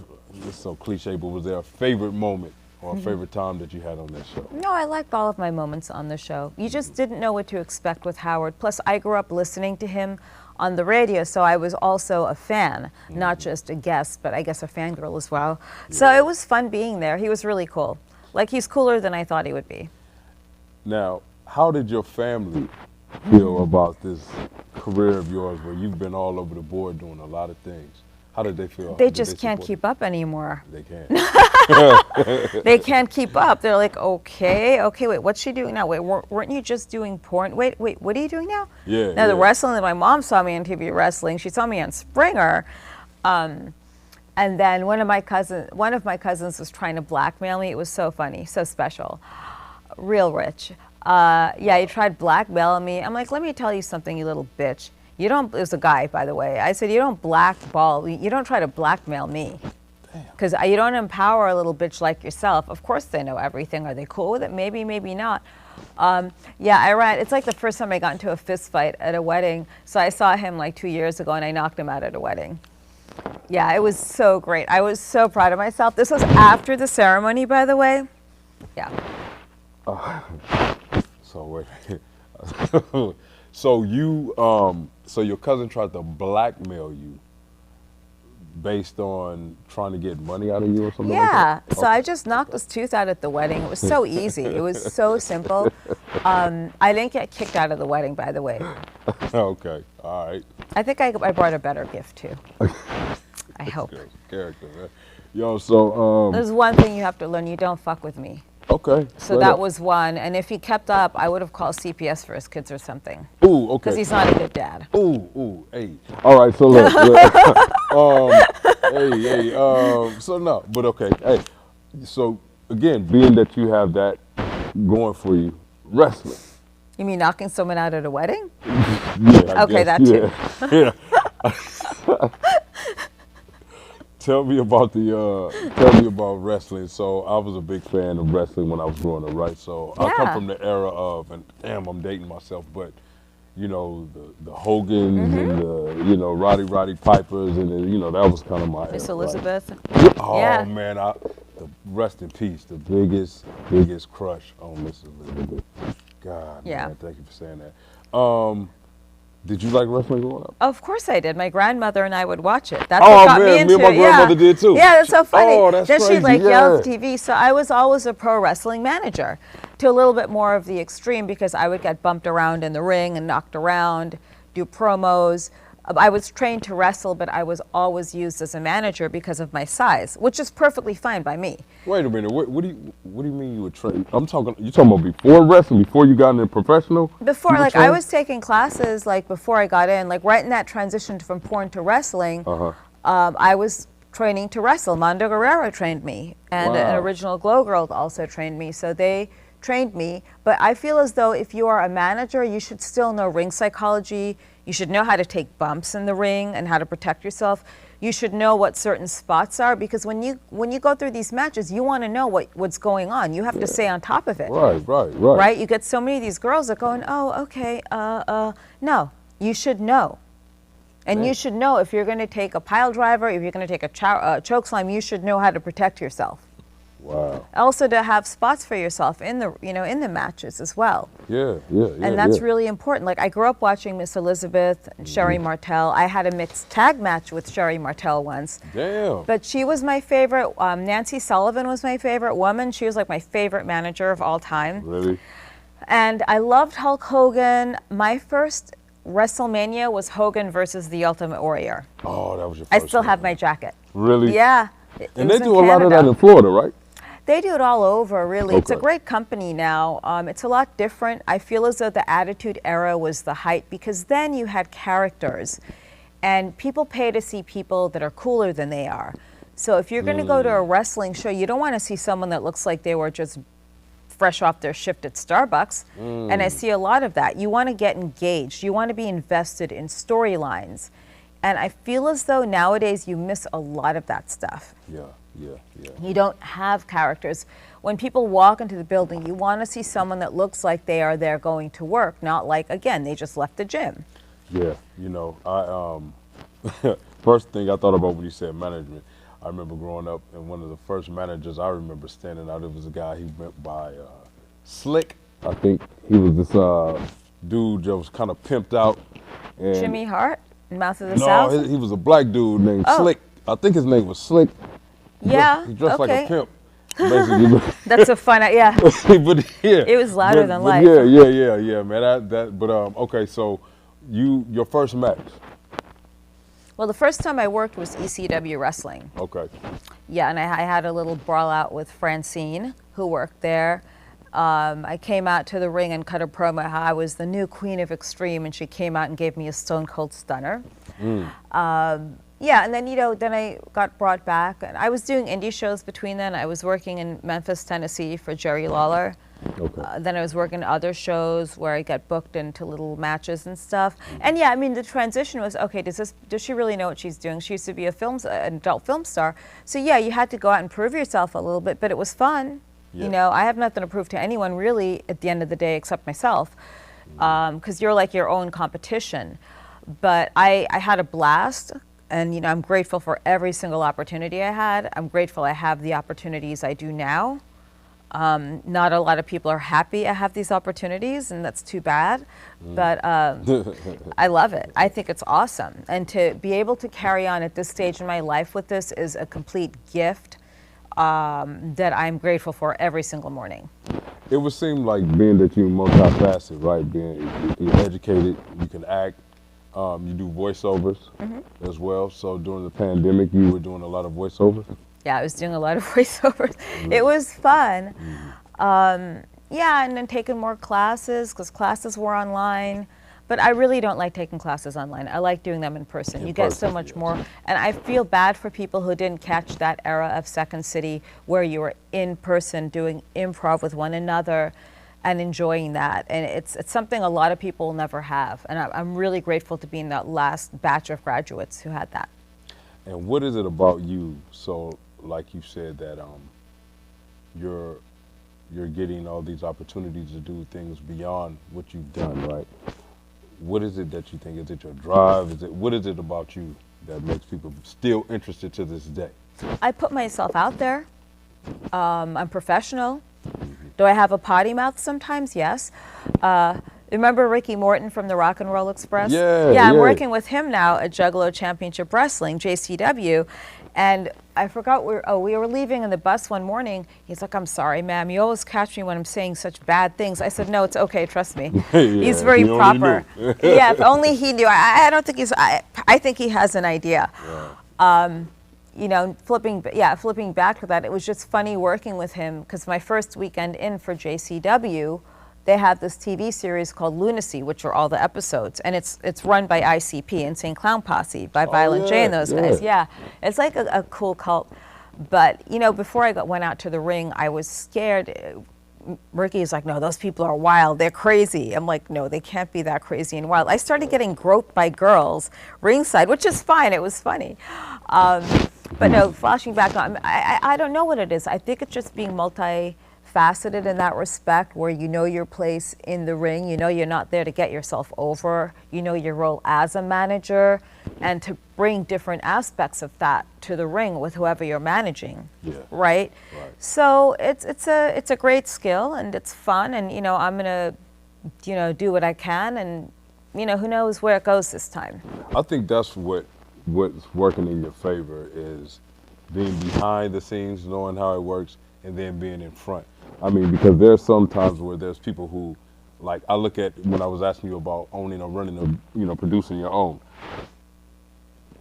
It's so cliche, but was there a favorite moment or a favorite time that you had on that show? No, I liked all of my moments on the show. You just didn't know what to expect with Howard. Plus, I grew up listening to him on the radio, so I was also a fan, not just a guest, but I guess a fangirl as well. So it was fun being there. He was really cool. Like, he's cooler than I thought he would be. Now, how did your family feel about this career of yours where you've been all over the board doing a lot of things? How did they feel? They Did just can't support keep up anymore. you? They can't. They can't keep up. They're like, okay, wait, what's she doing now? Wait, weren't you just doing porn? Wait, what are you doing now? Yeah. Now, the wrestling that my mom saw me on TV wrestling, she saw me on Springer. And then one of my cousins was trying to blackmail me. It was so funny, so special, real rich. Yeah, he tried blackmailing me. I'm like, let me tell you something, you little bitch. You don't, it was a guy, by the way. I said, you don't you don't try to blackmail me. Because you don't empower a little bitch like yourself. Of course they know everything. Are they cool with it? Maybe, maybe not. Yeah, it's like the first time I got into a fist fight at a wedding. So I saw him like 2 years ago and I knocked him out at a wedding. Yeah, it was so great. I was so proud of myself. This was after the ceremony, by the way. Yeah. So wait. So you, so your cousin tried to blackmail you based on trying to get money out of you or something like Yeah, that? so I just knocked his tooth out at the wedding. It was so easy. It was so simple. I didn't get kicked out of the wedding, by the way. Okay, all right. I think I brought a better gift, too. I hope. Character, man. Yo, so, There's one thing you have to learn. You don't fuck with me. okay. So that was one. And if he kept up, I would have called CPS for his kids or something. Ooh, okay. Because he's not a good dad. Ooh, hey. All right, so look. So no, but okay. Hey, so again, being that you have that going for you, wrestling. You mean knocking someone out at a wedding? Yeah, I Okay, guess, that too. Yeah. Tell me about wrestling. So I was a big fan of wrestling when I was growing up, right? So I come Yeah. from the era of, and damn, I'm dating myself, but you know, the Hogans and the, Roddy Pipers, and that was kind of my Miss era, Elizabeth. Right? Oh Yeah. man, rest in peace, the biggest crush on Miss Elizabeth. God, Yeah. man, thank you for saying that. Did you like wrestling growing up? Of course I did. My grandmother and I would watch it. That's Oh, what got man, me me into and my it. grandmother Yeah. did too. Yeah, that's so funny. Oh, that's then crazy, she'd yell at yeah. TV. So I was always a pro wrestling manager, to a little bit more of the extreme, because I would get bumped around in the ring and knocked around, do promos. I was trained to wrestle, but I was always used as a manager because of my size, which is perfectly fine by me. Wait a minute. What do you mean you were trained? You talking about before wrestling, before you got into professional? Before, you were like, I trained? was taking classes, like, before I got in, like, right in that transition from porn to wrestling, I was training to wrestle. Mondo Guerrero trained me, and an Wow. original Glow Girl also trained me, so they trained me. But I feel as though if you are a manager, you should still know ring psychology. You should know how to take bumps in the ring and how to protect yourself. You should know what certain spots are, because when you go through these matches, you want to know what's going on. You have to stay on top of it. Right. Right? You get so many of these girls that going, oh, okay, no, you should know. And you should know if you're going to take a pile driver, if you're going to take a choke slam, you should know how to protect yourself. Wow. Also to have spots for yourself in the matches as well. Yeah. And that's really important. Like, I grew up watching Miss Elizabeth and Sherry Martel. I had a mixed tag match with Sherry Martel once. Damn. But she was my favorite. Nancy Sullivan was my favorite woman. She was like my favorite manager of all time. Really? And I loved Hulk Hogan. My first WrestleMania was Hogan versus the Ultimate Warrior. Oh, that was your I first still one. have my jacket. Really? Yeah. And they do a lot of that in Florida, right? They do it all over, really. It's a Okay. great company now. It's a lot different. I feel as though the Attitude Era was the height because then you had characters, and people pay to see people that are cooler than they are. So if you're going to go to a wrestling show, you don't want to see someone that looks like they were just fresh off their shift at Starbucks. And I see a lot of that. You want to get engaged. You want to be invested in storylines. And I feel as though nowadays you miss a lot of that stuff. Yeah. You don't have characters. When people walk into the building, you want to see someone that looks like they are there going to work, not like, again, they just left the gym. Yeah, you know, I first thing I thought about when you said management, I remember growing up and one of the first managers I remember standing out, it was a guy he went by Slick. I think he was this dude that was kind of pimped out. And Jimmy Hart, Mouth of the no, South? he was a black dude named Oh. Slick. I think his name was Slick. Yeah, He dressed like okay. a pimp, basically. That's a fun, yeah. But yeah, It was louder than life. Yeah, man. But okay. So, your first match? Well, the first time I worked was ECW Wrestling. Okay. Yeah, and I had a little brawl out with Francine, who worked there. I came out to the ring and cut a promo how I was the new queen of extreme, and she came out and gave me a stone cold stunner. Yeah, and then, then I got brought back, and I was doing indie shows between then. I was working in Memphis, Tennessee for Jerry Lawler. Okay. Then I was working other shows where I got booked into little matches and stuff. And yeah, I mean, the transition was, okay, does she really know what she's doing? She used to be an adult film star. So yeah, you had to go out and prove yourself a little bit, but it was fun. Yeah. I have nothing to prove to anyone really at the end of the day except myself, because you're like your own competition. But I had a blast. And, I'm grateful for every single opportunity I had. I'm grateful I have the opportunities I do now. Not a lot of people are happy I have these opportunities, and that's too bad. But I love it. I think it's awesome. And to be able to carry on at this stage in my life with this is a complete gift that I'm grateful for every single morning. It would seem like being that you're multifaceted, right? You're educated, you can act. You do voiceovers as well. So during the pandemic, you were doing a lot of voiceovers? Yeah, I was doing a lot of voiceovers. It was fun. Yeah, and then taking more classes because classes were online. But I really don't like taking classes online. I like doing them in person. You get so much more. And I feel bad for people who didn't catch that era of Second City where you were in person doing improv with one another and enjoying that. And it's something a lot of people will never have. And I'm really grateful to be in that last batch of graduates who had that. And what is it about you? So, like you said, that you're getting all these opportunities to do things beyond what you've done, right? What is it that you think? Is it your drive? What is it about you that makes people still interested to this day? I put myself out there. I'm professional. Do I have a potty mouth sometimes? Yes. Remember Ricky Morton from the Rock and Roll Express? Yeah. I'm working with him now at Juggalo Championship Wrestling, JCW. And I forgot, we were leaving in the bus one morning. He's like, I'm sorry, ma'am. You always catch me when I'm saying such bad things. I said, no, it's okay. Trust me. He's very he only proper. knew. Yeah, if only he knew. I don't think I think he has an idea. Flipping back to that, it was just funny working with him because my first weekend in for JCW, they have this TV series called Lunacy, which are all the episodes, and it's run by ICP, Insane Clown Posse, by Violent J and those guys. Yeah, it's like a cool cult. But before I went out to the ring, I was scared. Ricky's like, no, those people are wild. They're crazy. I'm like, no, they can't be that crazy and wild. I started getting groped by girls ringside, which is fine. It was funny. But no, flashing back on, I don't know what it is. I think it's just being multifaceted in that respect, where you know your place in the ring. You know you're not there to get yourself over. You know your role as a manager, and to bring different aspects of that to the ring with whoever you're managing. Yeah. Right? So it's a great skill, and it's fun, and I'm gonna do what I can, and who knows where it goes this time. I think that's what's working in your favor is being behind the scenes, knowing how it works, and then being in front. I mean, because there's some times where there's people who, like, I look at when I was asking you about owning or running or producing your own.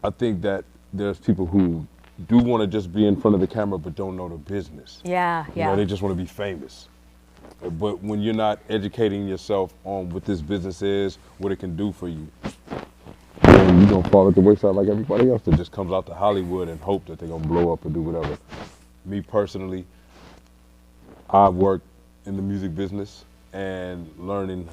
I think that there's people who do want to just be in front of the camera but don't know the business. Yeah, You know, they just want to be famous. But when you're not educating yourself on what this business is, what it can do for you, then you're going to fall at the wayside like everybody else that just comes out to Hollywood and hope that they're going to blow up and do whatever. Me personally, I worked in the music business and learning.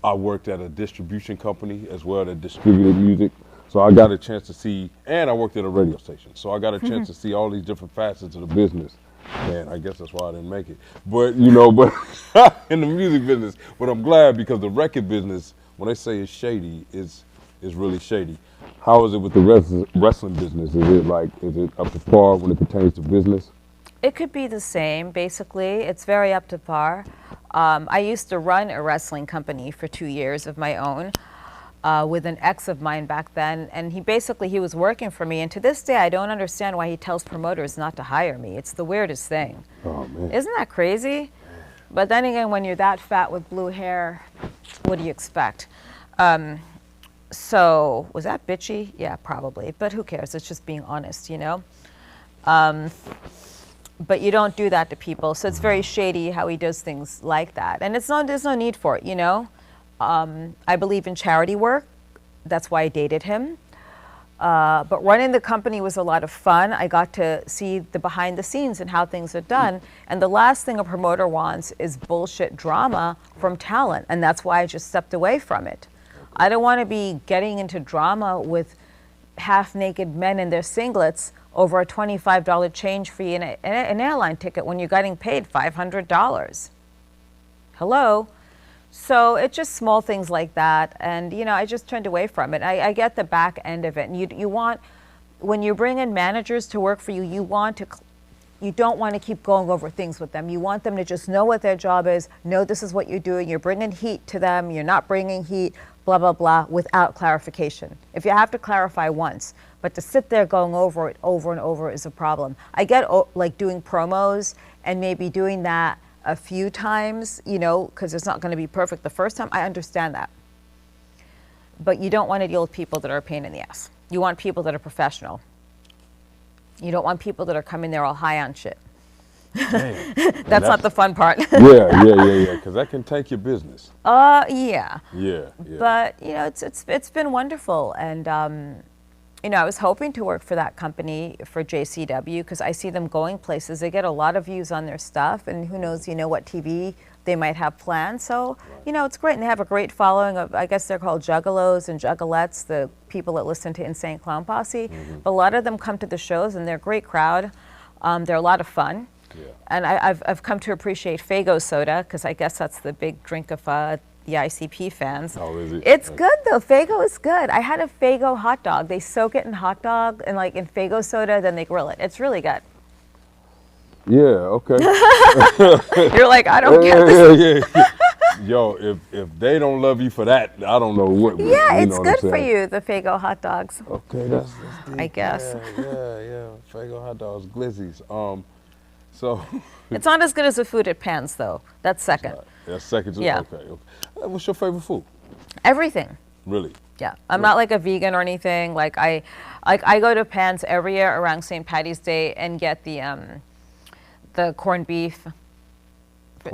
I worked at a distribution company as well that distributed music. So I got a chance to see, and I worked at a radio station. So I got a chance to see all these different facets of the business. And I guess that's why I didn't make it. But, you know, but in the music business, but I'm glad because the record business, when they say it's shady, is really shady. How is it with the wrestling business? Is it up to par when it pertains to business? It could be the same, basically. It's very up to par. I used to run a wrestling company for 2 years of my own with an ex of mine back then, and he was working for me, and to this day I don't understand why he tells promoters not to hire me. It's the weirdest thing. Oh, man. Isn't that crazy? But then again, when you're that fat with blue hair, what do you expect? So, was that bitchy? Yeah, probably, but who cares? It's just being honest, you know? But you don't do that to people, so it's very shady how he does things like that. And there's no need for it, you know? I believe in charity work. That's why I dated him. But running the company was a lot of fun. I got to see the behind the scenes and how things are done. And the last thing a promoter wants is bullshit drama from talent. And that's why I just stepped away from it. I don't want to be getting into drama with half-naked men in their singlets over a $25 change fee in an airline ticket when you're getting paid $500. Hello? So it's just small things like that. And, you know, I just turned away from it. I get the back end of it. And you want, when you bring in managers to work for you, you don't want to keep going over things with them. You want them to just know what their job is, know this is what you're doing. You're bringing heat to them. You're not bringing heat, blah, blah, blah, without clarification. If you have to clarify once, but to sit there going over it over and over is a problem. I get like doing promos and maybe doing that a few times, you know, because it's not going to be perfect the first time. I understand that. But you don't want to deal with people that are a pain in the ass. You want people that are professional. You don't want people that are coming there all high on shit. That's not the fun part. yeah, because that can take your business. Yeah. Yeah. But, you know, it's been wonderful. And, you know, I was hoping to work for that company, for JCW, because I see them going places. They get a lot of views on their stuff, and who knows, you know, what TV they might have planned. So, you know, it's great. And they have a great following of, I guess they're called juggalos and juggalettes, the people that listen to Insane Clown Posse. But a lot of them come to the shows, and they're a great crowd. They're a lot of fun. Yeah. And I've come to appreciate Faygo soda, because I guess that's the big drink of the ICP fans. Oh, is it? It's good though. Faygo is good. I had a Faygo hot dog. They soak it in hot dog and like in Faygo soda, then they grill it. It's really good. Yeah, okay. You're like, I don't get this. Yeah. Yo, if they don't love you for that, I don't know what. Yeah, you it's know good what I'm for saying? you, the Faygo hot dogs. Okay, that's deep. I guess. Yeah. Faygo hot dogs, glizzies. So. It's not as good as the food at Pan's though. That's second. That's second. Yeah. Okay. What's your favorite food? Everything. Really? Yeah, I'm not like a vegan or anything. Like I go to Pan's every year around St. Patty's Day and get the corned beef.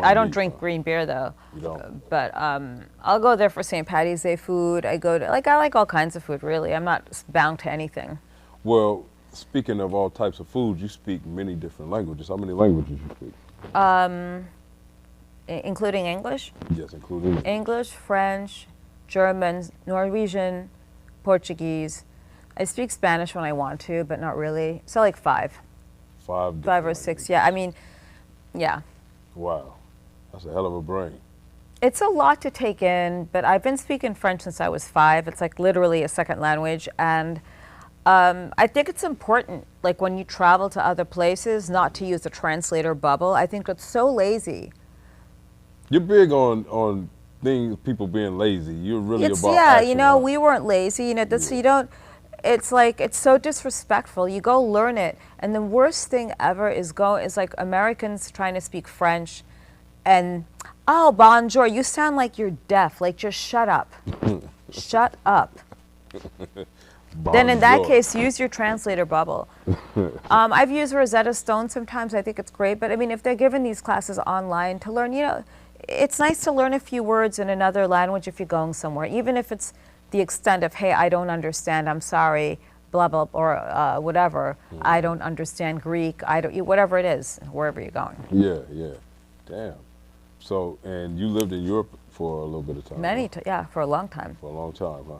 I don't drink green beer though. You don't? But I'll go there for St. Patty's Day food. I like all kinds of food really. I'm not bound to anything. Well, speaking of all types of food, you speak many different languages. How many languages you speak? Including English? Yes, including English, French, German, Norwegian, Portuguese. I speak Spanish when I want to, but not really. So like five. Five Or six, yeah. I mean, yeah. Wow. That's a hell of a brain. It's a lot to take in, but I've been speaking French since I was 5. It's like literally a second language. And I think it's important, like when you travel to other places, not to use a translator bubble. I think it's so lazy. You're big on things, people being lazy. You're really about yeah, action, you know, right? we weren't lazy. You know, you don't. It's like it's so disrespectful. You go learn it, and the worst thing ever is like Americans trying to speak French, and oh bonjour, you sound like you're deaf. Like just shut up, shut up. Then in that Bonjour. case, use your translator bubble. I've used Rosetta Stone sometimes. I think it's great. But I mean, if they're giving these classes online to learn, it's nice to learn a few words in another language if you're going somewhere, even if it's the extent of, hey, I don't understand, I'm sorry, blah, blah, or whatever. I don't understand Greek, whatever it is, wherever you're going. Yeah, yeah. Damn. So, and you lived in Europe for a little bit of time? Yeah, for a long time. For a long time, huh?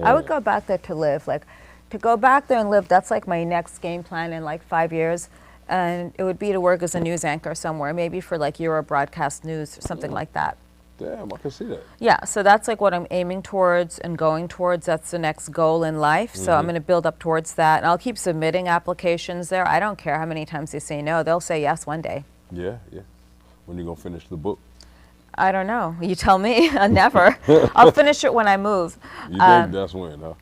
I would go back there to live. Like, to go back there and live, that's like my next game plan in like 5 years. And it would be to work as a news anchor somewhere, maybe for like Euro Broadcast News or something like that. Damn, I can see that. Yeah, so that's like what I'm aiming towards and going towards. That's the next goal in life. So I'm going to build up towards that. And I'll keep submitting applications there. I don't care how many times they say no. They'll say yes one day. Yeah, yeah. When you going to finish the book? I don't know. You tell me. Never. I'll finish it when I move. You think that's when, huh?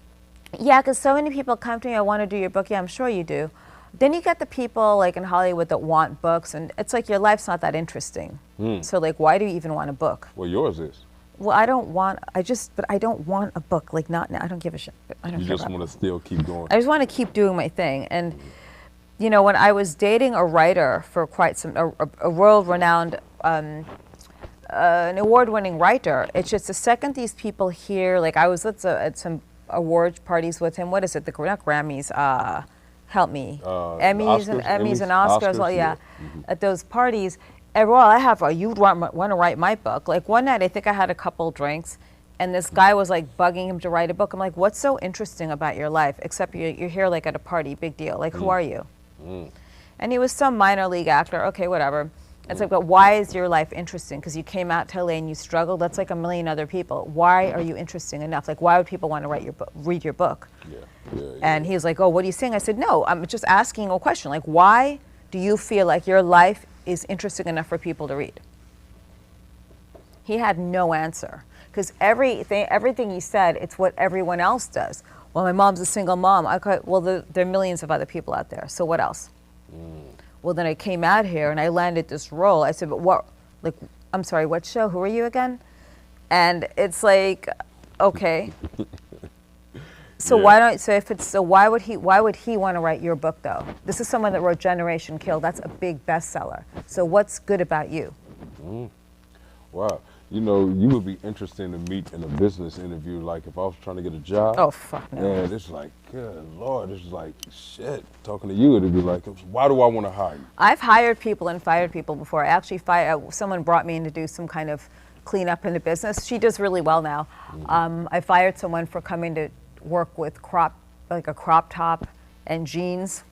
Yeah, because so many people come to me, I want to do your book. Yeah, I'm sure you do. Then you get the people like in Hollywood that want books, and it's like your life's not that interesting. So like, why do you even want a book? Well, yours is. Well, I don't want a book. Like, not now. I don't give a shit. I don't You care just about want to still keep going. I just want to keep doing my thing. And, you know, when I was dating a writer for quite a world-renowned, an award-winning writer, it's just the second these people hear, like I was at some award parties with him. What is it? Not Grammys. Help me. Emmys and Oscars. Well, yeah. At those parties, you'd want to write my book. Like one night, I think I had a couple drinks, and this guy was like bugging him to write a book. I'm like, what's so interesting about your life? Except you're here like at a party, big deal. Like, who are you? And he was some minor league actor. Okay, whatever. It's like, but why is your life interesting? Because you came out to LA and you struggled. That's like a million other people. Why are you interesting enough? Like, why would people want to read your book? Yeah. And he's like, oh, what are you saying? I said, no, I'm just asking a question. Like, why do you feel like your life is interesting enough for people to read? He had no answer. Because everything he said, it's what everyone else does. Well, my mom's a single mom. Well, there are millions of other people out there. So what else? Well, then I came out here and I landed this role. I said, but what, like, I'm sorry, what show? Who are you again? And it's like, okay. So why would he want to write your book though? This is someone that wrote Generation Kill. That's a big bestseller. So what's good about you? Wow. You know, you would be interesting to meet in a business interview. Like if I was trying to get a job. Oh, fuck no. And it's like, good Lord, it's like, shit. Talking to you, it'd be like, why do I want to hire you? I've hired people and fired people before. I actually someone brought me in to do some kind of cleanup in the business. She does really well now. I fired someone for coming to work with a crop top and jeans.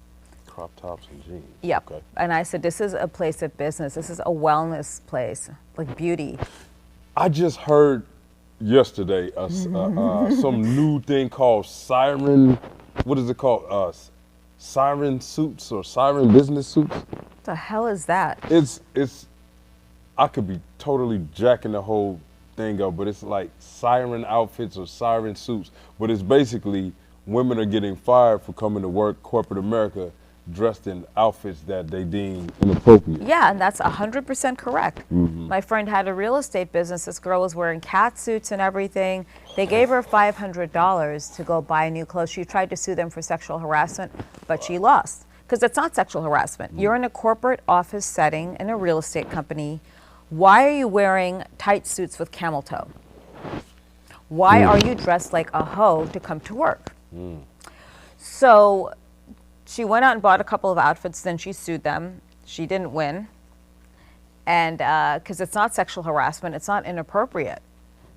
Crop tops and jeans. Yep. Okay. And I said, this is a place of business. This is a wellness place, like beauty. I just heard yesterday some new thing called siren. What is it called? Siren suits or siren business suits? What the hell is that? It's. I could be totally jacking the whole thing up, but it's like siren outfits or siren suits. But it's basically women are getting fired for coming to work corporate America dressed in outfits that they deem inappropriate. Yeah, and that's 100% correct. My friend had a real estate business. This girl was wearing cat suits and everything. They gave her $500 to go buy new clothes. She tried to sue them for sexual harassment, but she lost. Because it's not sexual harassment. You're in a corporate office setting in a real estate company. Why are you wearing tight suits with camel toe? Why are you dressed like a hoe to come to work? So she went out and bought a couple of outfits, then she sued them. She didn't win. And because it's not sexual harassment, it's not inappropriate.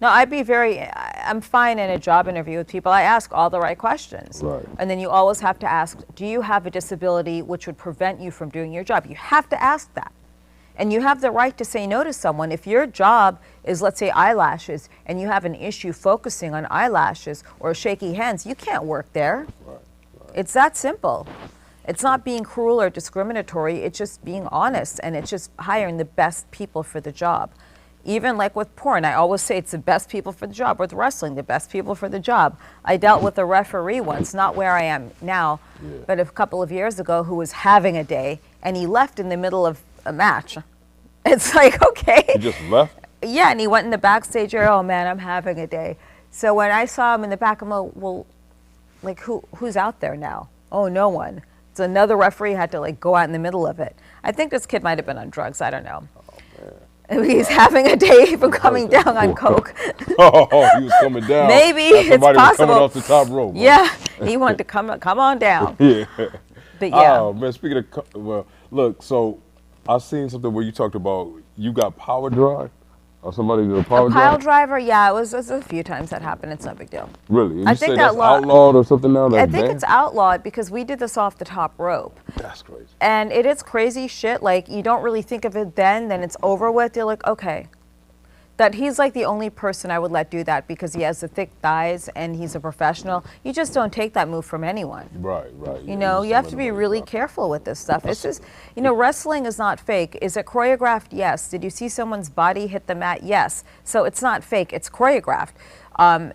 No, I'm fine in a job interview with people. I ask all the right questions. Right. And then you always have to ask, do you have a disability which would prevent you from doing your job? You have to ask that. And you have the right to say no to someone. If your job is, let's say, eyelashes, and you have an issue focusing on eyelashes or shaky hands, you can't work there. Right. It's that simple. It's not being cruel or discriminatory. It's just being honest, and it's just hiring the best people for the job. Even like with porn, I always say it's the best people for the job. With wrestling, the best people for the job. I dealt with a referee once, not where I am now, but a couple of years ago, who was having a day, and he left in the middle of a match. It's like, okay. He just left? Yeah, and he went in the backstage area. Oh man, I'm having a day. So when I saw him in the back, I'm like, well, like who's out there now? Oh, no one. So another referee had to like go out in the middle of it. I think this kid might have been on drugs. I don't know. He's having a day from coming down on coke. Oh, he was coming down. Maybe as it's somebody was possible. coming off the top rope. Huh? Yeah, he wanted to come on down. Yeah. But yeah. Oh man, speaking of well, look. So I seen something where you talked about you got power drive, or somebody did a power Pile drive. driver, yeah, it was a few times that happened. It's no big deal. Really? And I you think say that that's outlawed or something now? I That's think banned? it's outlawed because we did this off the top rope. That's crazy. And it is crazy shit. Like, you don't really think of it then it's over with. You're like, okay. That he's like the only person I would let do that because he has the thick thighs and he's a professional. You just don't take that move from anyone. Right. You know, you have to be really careful with this stuff. It's just, you know, wrestling is not fake. Is it choreographed? Yes. Did you see someone's body hit the mat? Yes. So it's not fake. It's choreographed.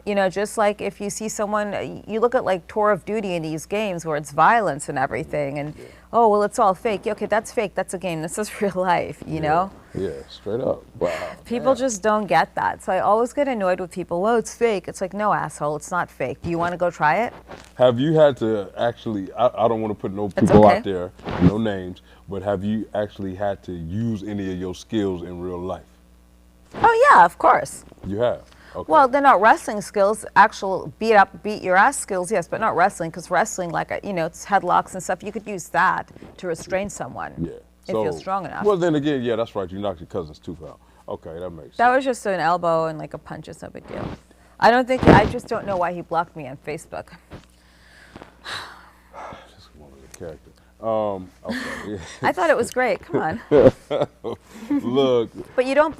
You know, just like if you see someone, you look at like Tour of Duty in these games where it's violence and everything, and oh, well, it's all fake. Okay, that's fake. That's a game. This is real life, you know? Yeah, straight up. Wow. People just don't get that. So I always get annoyed with people. Well, it's fake. It's like, no, asshole, it's not fake. Do you want to go try it? Have you had to actually, I don't want to put no people okay. out there, no names, but have you actually had to use any of your skills in real life? Oh, yeah, of course. You have? Okay. Well, they're not wrestling skills, actual beat your ass skills, yes, but not wrestling, because wrestling, like, you know, it's headlocks and stuff. You could use that to restrain someone if you're strong enough. Well, then again, yeah, that's right. You knocked your cousin's tooth out. Okay, that makes sense. That was just an elbow and like a punch. It's no big deal. I just don't know why he blocked me on Facebook. Just one of the characters. Okay. Yeah. I thought it was great. Come on. Look. But you don't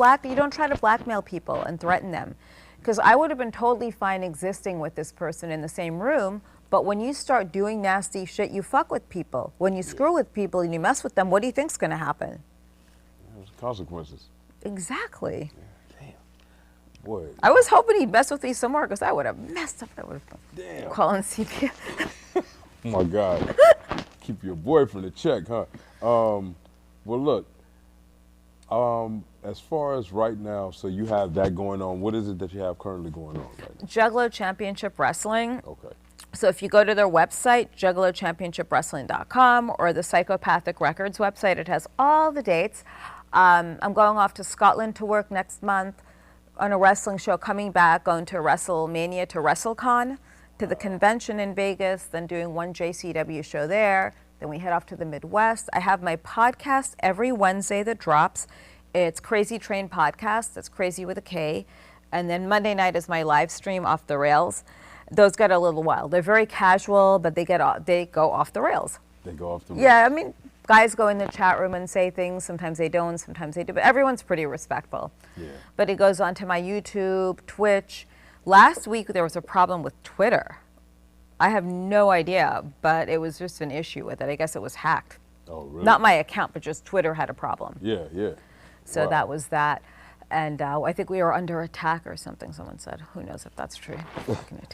try to blackmail people and threaten them. Because I would have been totally fine existing with this person in the same room, but when you start doing nasty shit, you fuck with people. When you screw with people and you mess with them, what do you think's going to happen? There's consequences. Exactly. Yeah, damn. Boy. I was hoping he'd mess with me some more because I would have messed up. I would have Damn. calling CPS. Oh my God. Keep your boyfriend in check, huh? Well, look. As far as right now, so you have that going on. What is it that you have currently going on right now? Juggalo Championship Wrestling. Okay. So if you go to their website, juggalochampionshipwrestling.com, or the Psychopathic Records website, it has all the dates. I'm going off to Scotland to work next month on a wrestling show, coming back, going to WrestleMania, to WrestleCon, to the convention in Vegas, then doing one JCW show there. Then we head off to the Midwest. I have my podcast every Wednesday that drops. It's Crazy Train Podcast. That's crazy with a K. And then Monday night is my live stream, Off the Rails. Those get a little wild. They're very casual, but they go off the rails. They go off the rails. Yeah, I mean, guys go in the chat room and say things. Sometimes they don't, sometimes they do. But everyone's pretty respectful. Yeah. But it goes on to my YouTube, Twitch. Last week there was a problem with Twitter. I have no idea, but it was just an issue with it. I guess it was hacked. Oh, really? Not my account, but just Twitter had a problem. Yeah, yeah. So Wow. that was that. And I think we were under attack or something, someone said. Who knows if that's true.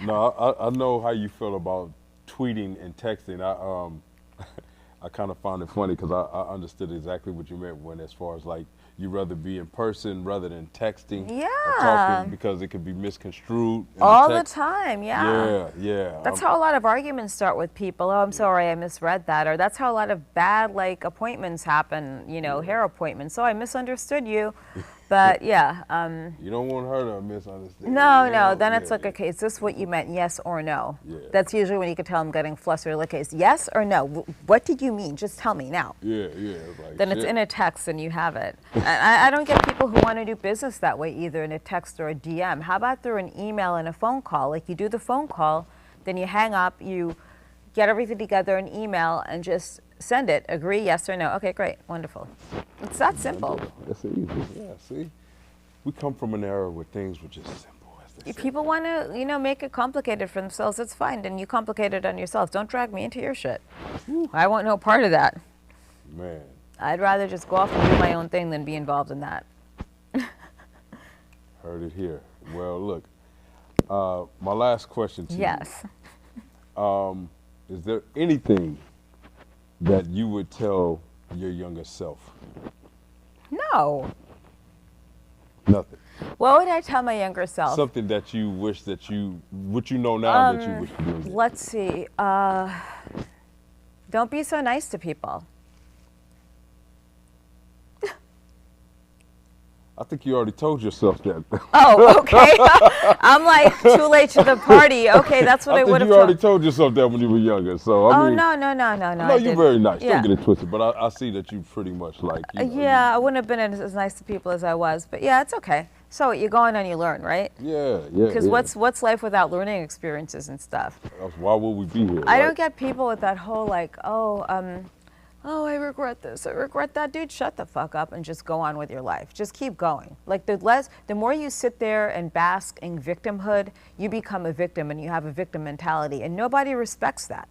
No, I know how you feel about tweeting and texting. I kind of found it funny because I understood exactly what you meant when, as far as like, you'd rather be in person rather than texting or talking because it could be misconstrued. All the time, yeah. Yeah. That's how a lot of arguments start with people. Oh, I'm sorry, I misread that. Or that's how a lot of bad, like, appointments happen, you know, hair appointments. So I misunderstood you. But, yeah. You don't want her to misunderstand. No. Then it's like, okay, is this what you meant, yes or no? Yeah. That's usually when you can tell I'm getting flustered. Like, it's yes or no? What did you mean? Just tell me now. Yeah. Like, Then it's in a text and you have it. And I don't get people who want to do business that way either, in a text or a DM. How about through an email and a phone call? Like, you do the phone call, then you hang up, you get everything together in email and just send it. Agree, yes or no. Okay, great, wonderful. It's that simple. That's easy. Yeah, see? We come from an era where things were just simple. If people want to, you know, make it complicated for themselves, it's fine. Then you complicate it on yourself. Don't drag me into your shit. I want no part of that. Man. I'd rather just go off and do my own thing than be involved in that. Heard it here. Well, look, my last question to Yes. you. Is there anything that you would tell your younger self? No. Nothing. What would I tell my younger self? Something that you wish that what you know now that you wish you knew. Let's see. Don't be so nice to people. I think you already told yourself that. Oh, okay. I'm like, too late to the party. Okay, that's what I would think have you already told. told yourself that when you were younger. So I mean, No. no, you're very nice. Don't get it twisted. But I see that you pretty much like. You know, Yeah, I wouldn't have been as nice to people as I was. But yeah, it's okay. So you go on and you learn, right? Yeah. Because what's life without learning experiences and stuff? Why would we be here? I right? don't get people with that whole like, oh, I regret this, I regret that. Dude, shut the fuck up and just go on with your life. Just keep going. Like the more you sit there and bask in victimhood, you become a victim and you have a victim mentality, and nobody respects that.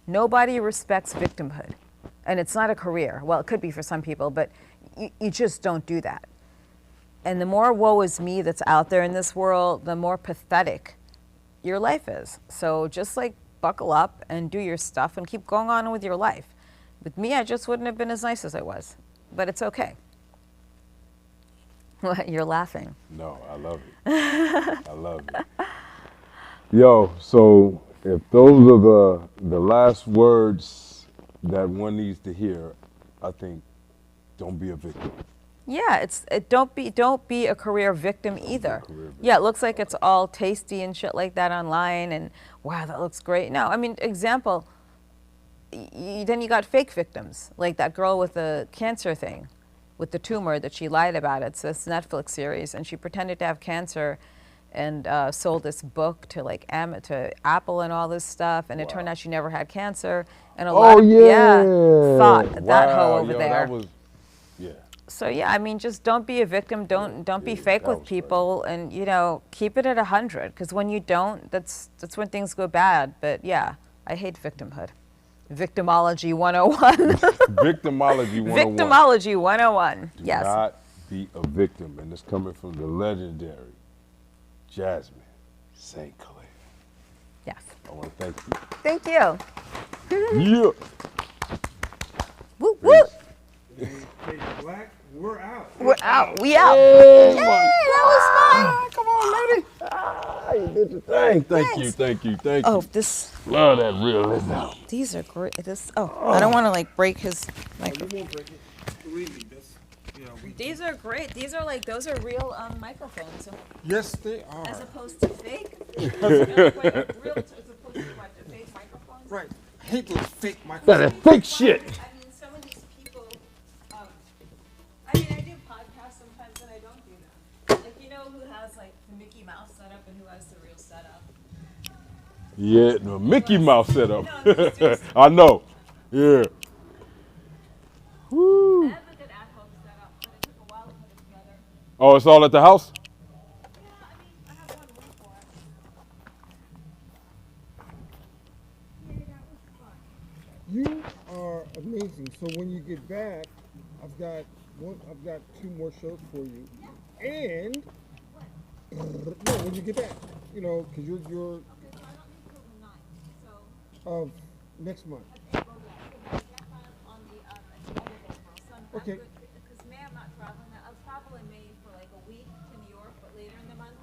Nobody respects victimhood, and it's not a career. Well, it could be for some people, but you just don't do that. And the more woe is me that's out there in this world, the more pathetic your life is. So just like buckle up and do your stuff and keep going on with your life. With me, I just wouldn't have been as nice as I was, but it's okay. You're laughing. No, I love it. I love it. Yo, so if those are the last words that one needs to hear, I think don't be a victim. Yeah, don't be a career victim either. Career victim. Yeah, it looks like it's all tasty and shit like that online, and wow, that looks great. No, I mean, example. Then you got fake victims, like that girl with the cancer thing, with the tumor that she lied about. It's this Netflix series, and she pretended to have cancer, and sold this book to like to Apple and all this stuff, and it turned out she never had cancer. And a lot of thought that hoe over there. That was, yeah. So yeah, I mean, just don't be a victim. Don't be fake with people, and keep it at 100. Because when you don't, that's when things go bad. But yeah, I hate victimhood. Victimology 101. Victimology 101. Victimology 101. Do Yes. not be a victim, and it's coming from the legendary Jasmin St Claire. Yes. I want to thank you. Thank you. Yeah. Woo woo. Hey, Black, we're out. We're out. We out. Hey, Yay, that was fun. come on, lady. You did your thing. Thank you. Oh, this. Love that realism. These are great. I don't want to like break his You microphone. won't break it. Believe me, These are great. Those are real microphones. yes, they are. As opposed to fake. As opposed to what, the fake microphones? Right. I hate those fake That microphones. fake shit. I mean, some of these people, I do podcasts sometimes and I don't do them. Like, who has like the Mickey Mouse setup and who has the real setup? Yeah, the Mickey Mouse setup. No, just- I know. Yeah. Woo. I have a good ad-hoc setup, but it took a while to put it together. Oh, it's all at the house? Yeah, I mean, I have one room for it. You are amazing. So when you get back, I've got 2 more shows for you. And no, when you get back, because you're Okay, so I don't need till the 9th, so of next month. okay, well, yeah, so we get that on the other day, so Okay. because May I'm not traveling. I'll travel in May for like a week to New York, but later in the month